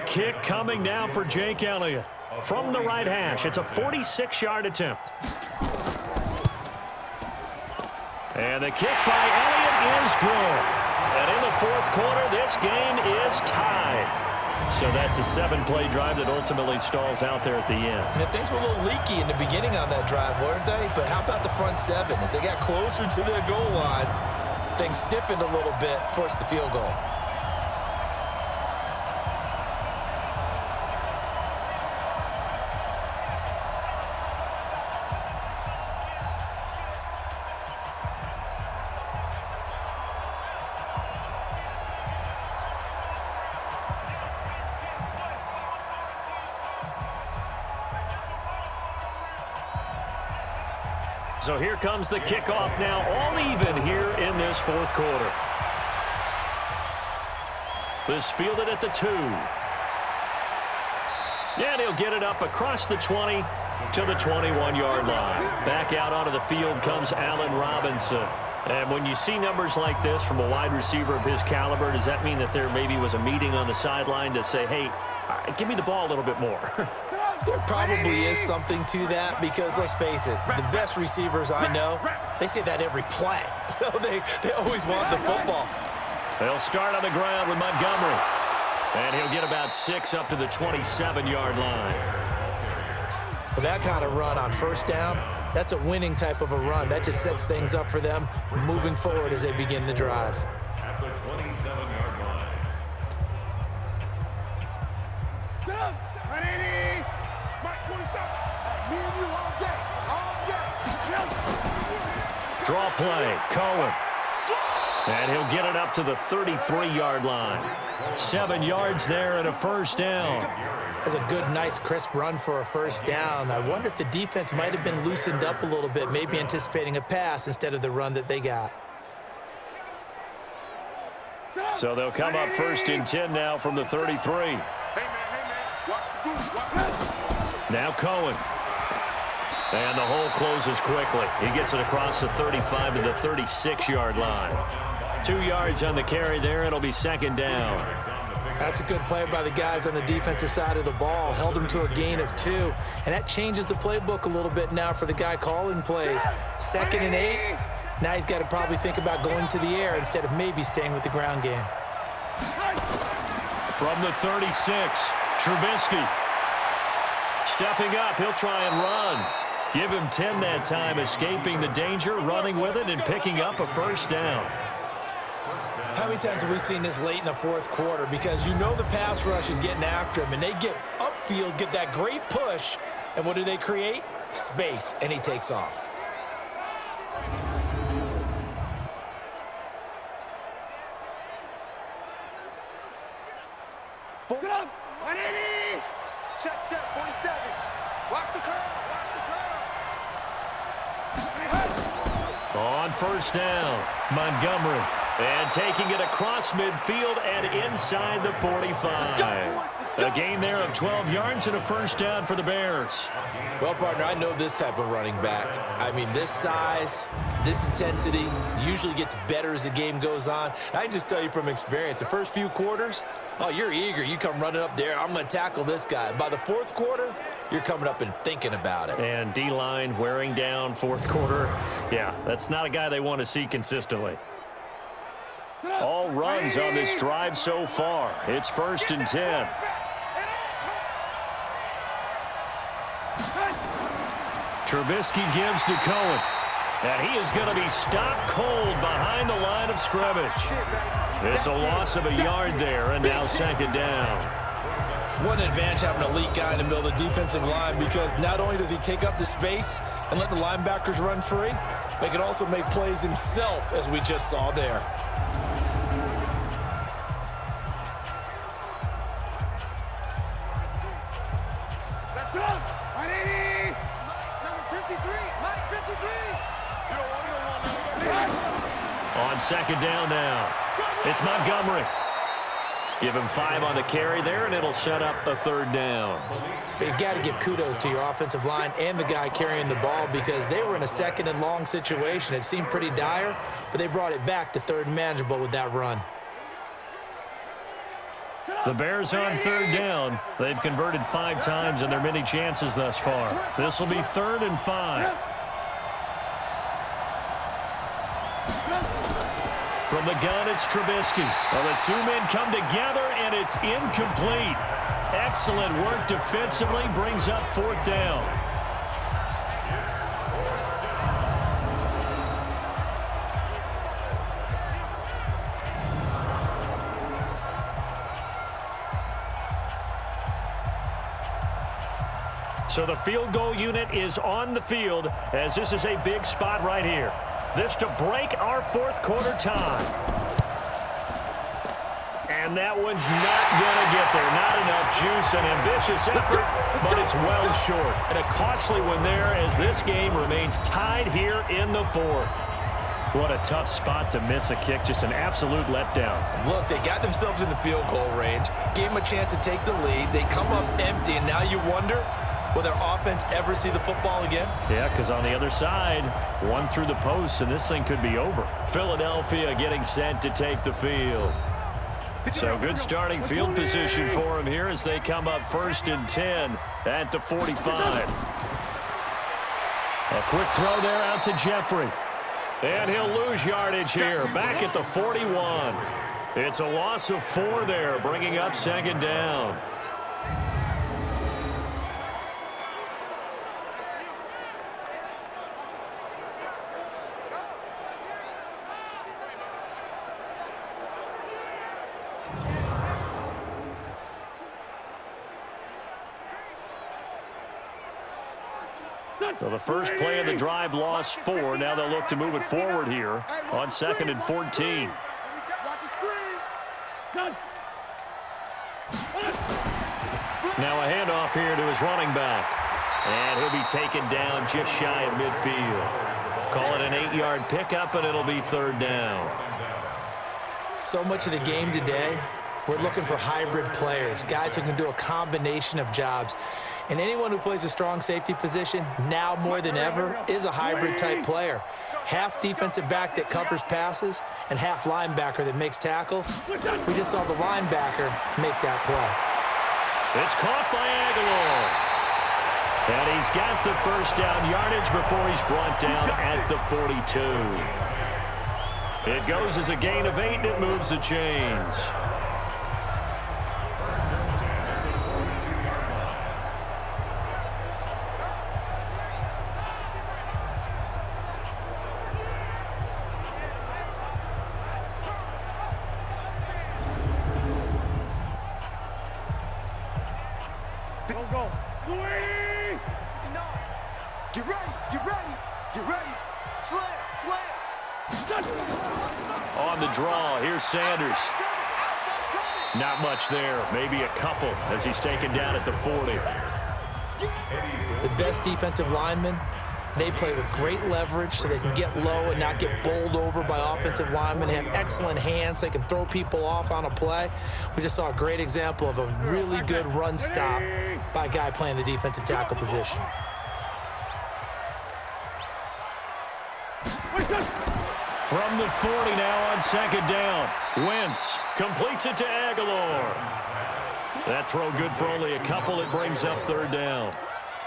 kick coming now for Jake Elliott. From the right hash, it's a 46-yard attempt. And the kick by Elliott is good. And in the 4th quarter, this game is tied. So that's a 7-play drive that ultimately stalls out there at the end. And things were a little leaky in the beginning on that drive, weren't they? But how about the front 7? As they got closer to the goal line, things stiffened a little bit, forced the field goal. So here comes the kickoff now, all even here in this 4th quarter. This fielded at the 2. And he'll get it up across the 20 to the 21-yard line. Back out onto the field comes Allen Robinson. And when you see numbers like this from a wide receiver of his caliber, does that mean that there maybe was a meeting on the sideline to say, hey, give me the ball a little bit more? There probably is something to that because, let's face it, the best receivers I know, they say that every play. So they always want the football. They'll start on the ground with Montgomery. And he'll get about 6 up to the 27-yard line. With that kind of run on 1st down, that's a winning type of a run. That just sets things up for them moving forward as they begin the drive. At the 27-yard line. Draw play, Cohen. And he'll get it up to the 33-yard line. 7 yards there and a 1st down. That's a good, nice, crisp run for a 1st down. I wonder if the defense might have been loosened up a little bit, maybe anticipating a pass instead of the run that they got. So they'll come up 1st and 10 now from the 33. Now Cohen. And the hole closes quickly. He gets it across the 35 to the 36-yard line. 2 yards on the carry there. It'll be 2nd down. That's a good play by the guys on the defensive side of the ball. Held him to a gain of 2. And that changes the playbook a little bit now for the guy calling plays. 2nd and 8. Now he's got to probably think about going to the air instead of maybe staying with the ground game. From the 36, Trubisky. stepping up. He'll try and run. Give him 10 that time, escaping the danger, running with it, and picking up a first down. How many times have we seen this late in the fourth quarter? Because you know the pass rush is getting after him, and they get upfield, get that great push, and what do they create? Space, and he takes off. Get up! 180! Check, 47. Watch the curve, On first down, Montgomery. And taking it across midfield and inside the 45. A gain there of 12 yards and a first down for the Bears. Well, partner, I know this type of running back. I mean, this size, this intensity usually gets better as the game goes on. I can just tell you from experience, the first few quarters, oh, you're eager. You come running up there, I'm going to tackle this guy. By the fourth quarter, you're coming up and thinking about it. And D-line wearing down fourth quarter. Yeah, that's not a guy they want to see consistently. All runs on this drive so far. It's 1st and 10. Trubisky gives to Cohen. And he is going to be stopped cold behind the line of scrimmage. It's a loss of a yard there, and now 2nd down. What an advantage having an elite guy in the middle of the defensive line, because not only does he take up the space and let the linebackers run free, but he can also make plays himself, as we just saw there. Let's go! 180! Number 53, Mike 53. On 2nd down now, it's Montgomery. Give him 5 on the carry there, and it'll set up a 3rd down. You got to give kudos to your offensive line and the guy carrying the ball, because they were in a 2nd and long situation. It seemed pretty dire, but they brought it back to 3rd and manageable with that run. The Bears on 3rd down. They've converted 5 times in their many chances thus far. This will be 3rd and 5. From the gun, it's Trubisky. Well, the two men come together, and it's incomplete. Excellent work defensively, brings up 4th down. So the field goal unit is on the field, as this is a big spot right here. This to break our 4th quarter tie. And that one's not going to get there. Not enough juice. An ambitious effort, but it's well short. And a costly one there, as this game remains tied here in the 4th. What a tough spot to miss a kick. Just an absolute letdown. Look, they got themselves in the field goal range, gave them a chance to take the lead. They come up empty, and now you wonder, will their offense ever see the football again? Yeah, because on the other side, one through the post, and this thing could be over. Philadelphia getting set to take the field. So good starting field position for them here as they come up 1st and 10 at the 45. A quick throw there out to Jeffrey. And he'll lose yardage here, back at the 41. It's a loss of 4 there, bringing up 2nd down. So the first play of the drive lost 4. Now they'll look to move it forward here on 2nd and 14. Watch the screen. Done. Now a handoff here to his running back. And he'll be taken down just shy of midfield. Call it an 8-yard pickup, and it'll be 3rd down. So much of the game today, we're looking for hybrid players, guys who can do a combination of jobs. And anyone who plays a strong safety position, now more than ever, is a hybrid-type player. Half defensive back that covers passes and half linebacker that makes tackles. We just saw the linebacker make that play. It's caught by Aguilar. And he's got the first down yardage before he's brought down at the 42. It goes as a gain of 8, and it moves the chains. Go. 280. Get ready, get ready, get ready. Slam, slam. On the draw, here's Sanders. Not much there, maybe a couple as he's taken down at the 40. The best defensive linemen, they play with great leverage so they can get low and not get bowled over by offensive linemen. They have excellent hands. They can throw people off on a play. We just saw a great example of a really good run stop by a guy playing the defensive tackle position. From the 40 now on second down. Wentz completes it to Aguilar. That throw good for only a couple. It brings up third down.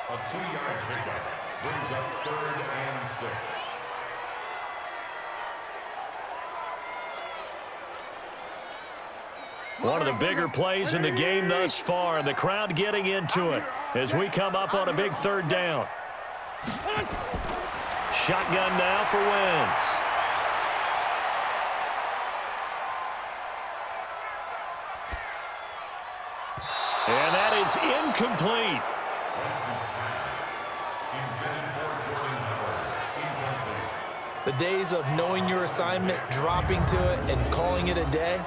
A 2-yard pickup brings up 3rd and 6. One of the bigger plays in the game thus far, and the crowd getting into it as we come up on a big third down. Shotgun now for Wentz. And that is incomplete. The days of knowing your assignment, dropping to it, and calling it a day,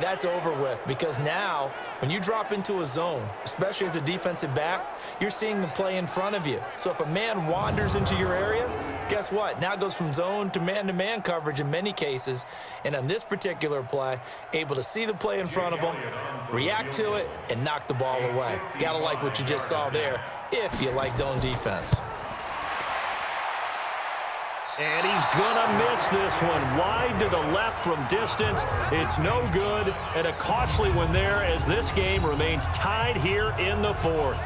that's over with. Because now, when you drop into a zone, especially as a defensive back, you're seeing the play in front of you. So if a man wanders into your area, guess what? Now it goes from zone to man coverage in many cases. And on this particular play, able to see the play in front of him, react to it, and knock the ball away. Gotta like what you just saw there if you like zone defense. And he's gonna miss this one. Wide to the left from distance. It's no good, and a costly one there as this game remains tied here in the 4th.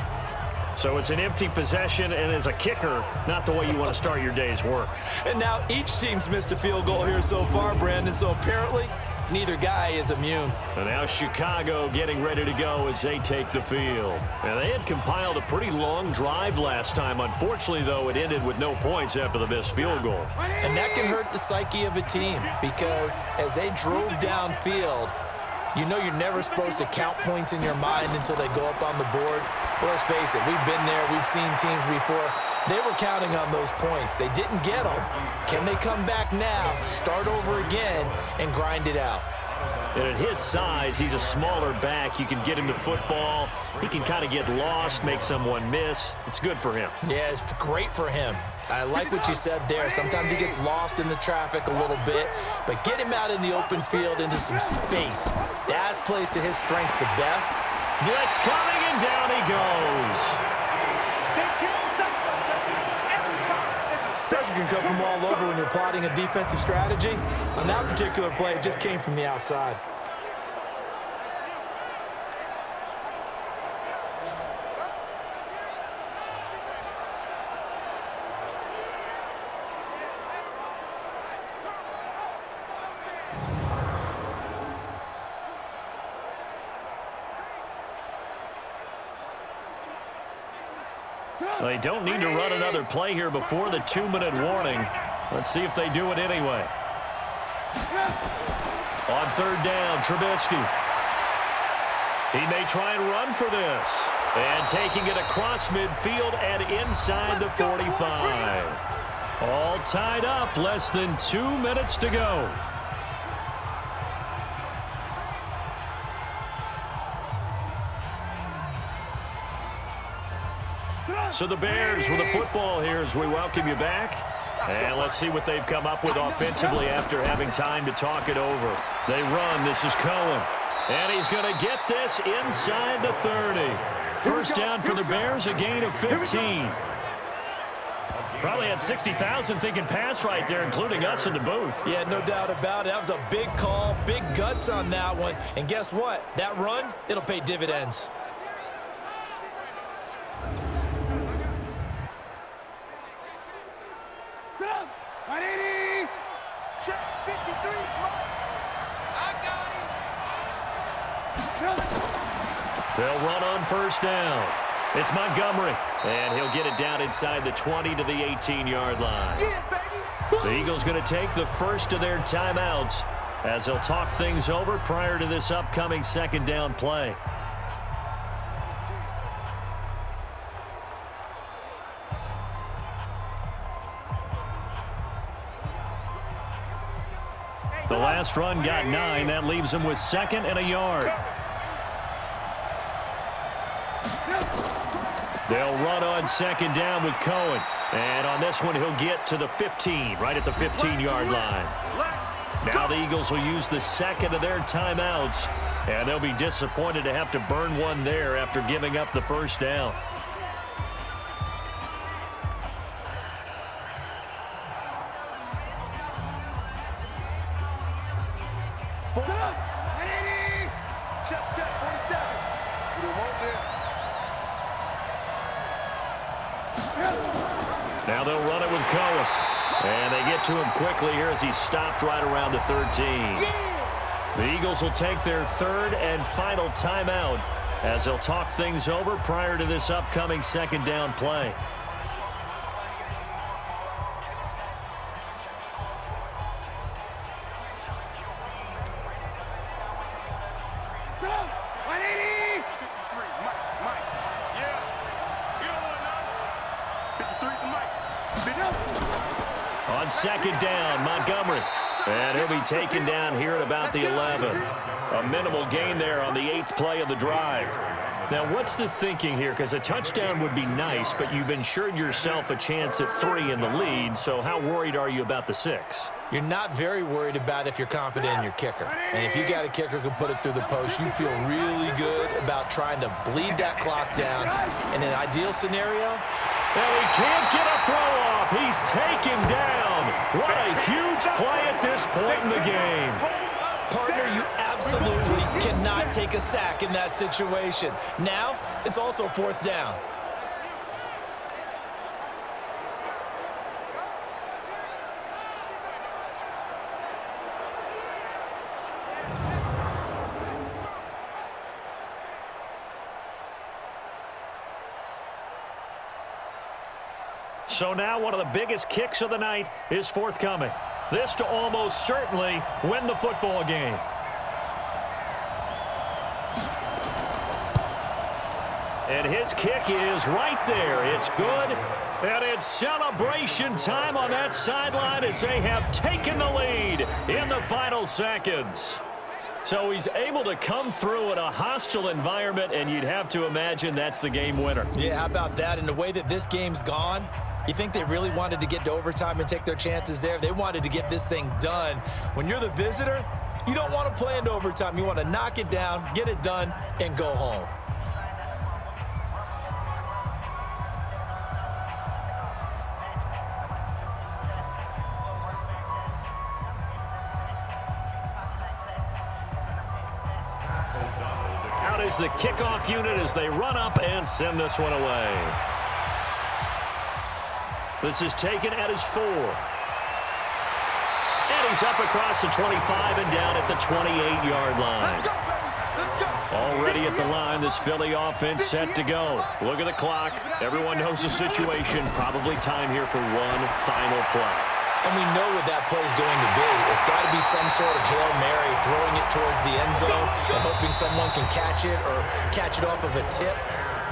So it's an empty possession, and as a kicker, not the way you want to start your day's work. And now each team's missed a field goal here so far, Brandon, so apparently neither guy is immune. And now Chicago getting ready to go as they take the field. And they had compiled a pretty long drive last time. Unfortunately, though, it ended with no points after the missed field goal. And that can hurt the psyche of a team because as they drove downfield, you know you're never supposed to count points in your mind until they go up on the board. But let's face it, we've been there. We've seen teams before. They were counting on those points. They didn't get them. Can they come back now, start over again, and grind it out? And at his size, he's a smaller back. You can get him to football. He can kind of get lost, make someone miss. It's good for him. Yeah, it's great for him. I like what you said there. Sometimes he gets lost in the traffic a little bit, but get him out in the open field into some space. That plays to his strengths the best. Blitz coming, and down he goes. Pressure can come from all over when you're plotting a defensive strategy. On that particular play, it just came from the outside. They don't need to run another play here before the 2-minute warning. Let's see if they do it anyway. On third down, Trubisky. He may try and run for this. And taking it across midfield and inside the 45. All tied up, less than 2 minutes to go. So the Bears with the football here as we welcome you back. And let's see what they've come up with offensively after having time to talk it over. They run. This is Cohen. And he's going to get this inside the 30. First down for the Bears, a gain of 15. Probably had 60,000 thinking pass right there, including us in the booth. Yeah, no doubt about it. That was a big call, big guts on that one. And guess what? That run, it'll pay dividends. They'll run on first down. It's Montgomery, and he'll get it down inside the 20 to the 18-yard line. The Eagles going to take the first of their timeouts as they'll talk things over prior to this upcoming second down play. The last run got 9. That leaves him with 2nd and a yard. They'll run on 2nd down with Cohen. And on this one, he'll get to the 15, right at the 15-yard line. Now the Eagles will use the 2nd of their timeouts, and they'll be disappointed to have to burn one there after giving up the first down. Check, 47. We don't want this. Now they'll run it with Cohen. And they get to him quickly here as he stopped right around the 13. The Eagles will take their 3rd and final timeout as they'll talk things over prior to this upcoming 2nd down play. On 2nd down, Montgomery. And he'll be taken down here at about the 11. A minimal gain there on the 8th play of the drive. Now, what's the thinking here? Because a touchdown would be nice, but you've ensured yourself a chance at 3 in the lead, so how worried are you about the 6? You're not very worried about if you're confident in your kicker. And if you got a kicker who can put it through the post, you feel really good about trying to bleed that clock down. In an ideal scenario, well, he can't get a throw off. He's taken down. What a huge play at this point in the game. partner, you absolutely cannot take a sack in that situation. Now, it's also 4th down. So now one of the biggest kicks of the night is forthcoming. This to almost certainly win the football game. And his kick is right there. It's good. And it's celebration time on that sideline as they have taken the lead in the final seconds. So he's able to come through in a hostile environment, and you'd have to imagine that's the game winner. Yeah, how about that? And the way that this game's gone, you think they really wanted to get to overtime and take their chances there? They wanted to get this thing done. When you're the visitor, you don't want to play into overtime. You want to knock it down, get it done, and go home. Out is the kickoff unit as they run up and send this one away. This is taken at his 4. And he's up across the 25 and down at the 28-yard line. Already at the line, this Philly offense set to go. Look at the clock. Everyone knows the situation. Probably time here for one final play. And we know what that play is going to be. It's got to be some sort of Hail Mary, throwing it towards the end zone and hoping someone can catch it or catch it off of a tip.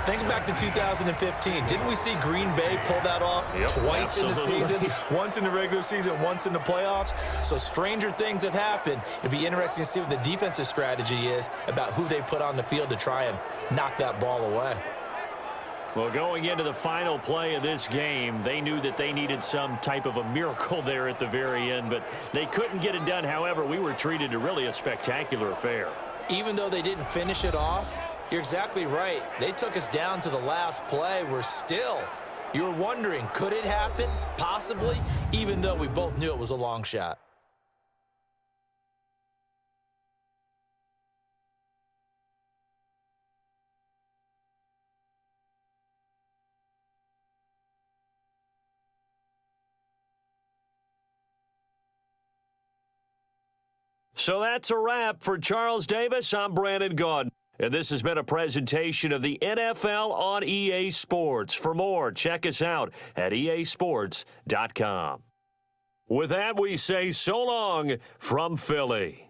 Think back to 2015. Didn't we see Green Bay pull that off twice in the season? Once in the regular season, once in the playoffs. So stranger things have happened. It'll be interesting to see what the defensive strategy is about who they put on the field to try and knock that ball away. Well, going into the final play of this game, they knew that they needed some type of a miracle there at the very end, but they couldn't get it done. However, we were treated to really a spectacular affair. Even though they didn't finish it off, you're exactly right. They took us down to the last play. You were wondering, could it happen? Possibly, even though we both knew it was a long shot. So that's a wrap for Charles Davis. I'm Brandon Gaudin. And this has been a presentation of the NFL on EA Sports. For more, check us out at easports.com. With that, we say so long from Philly.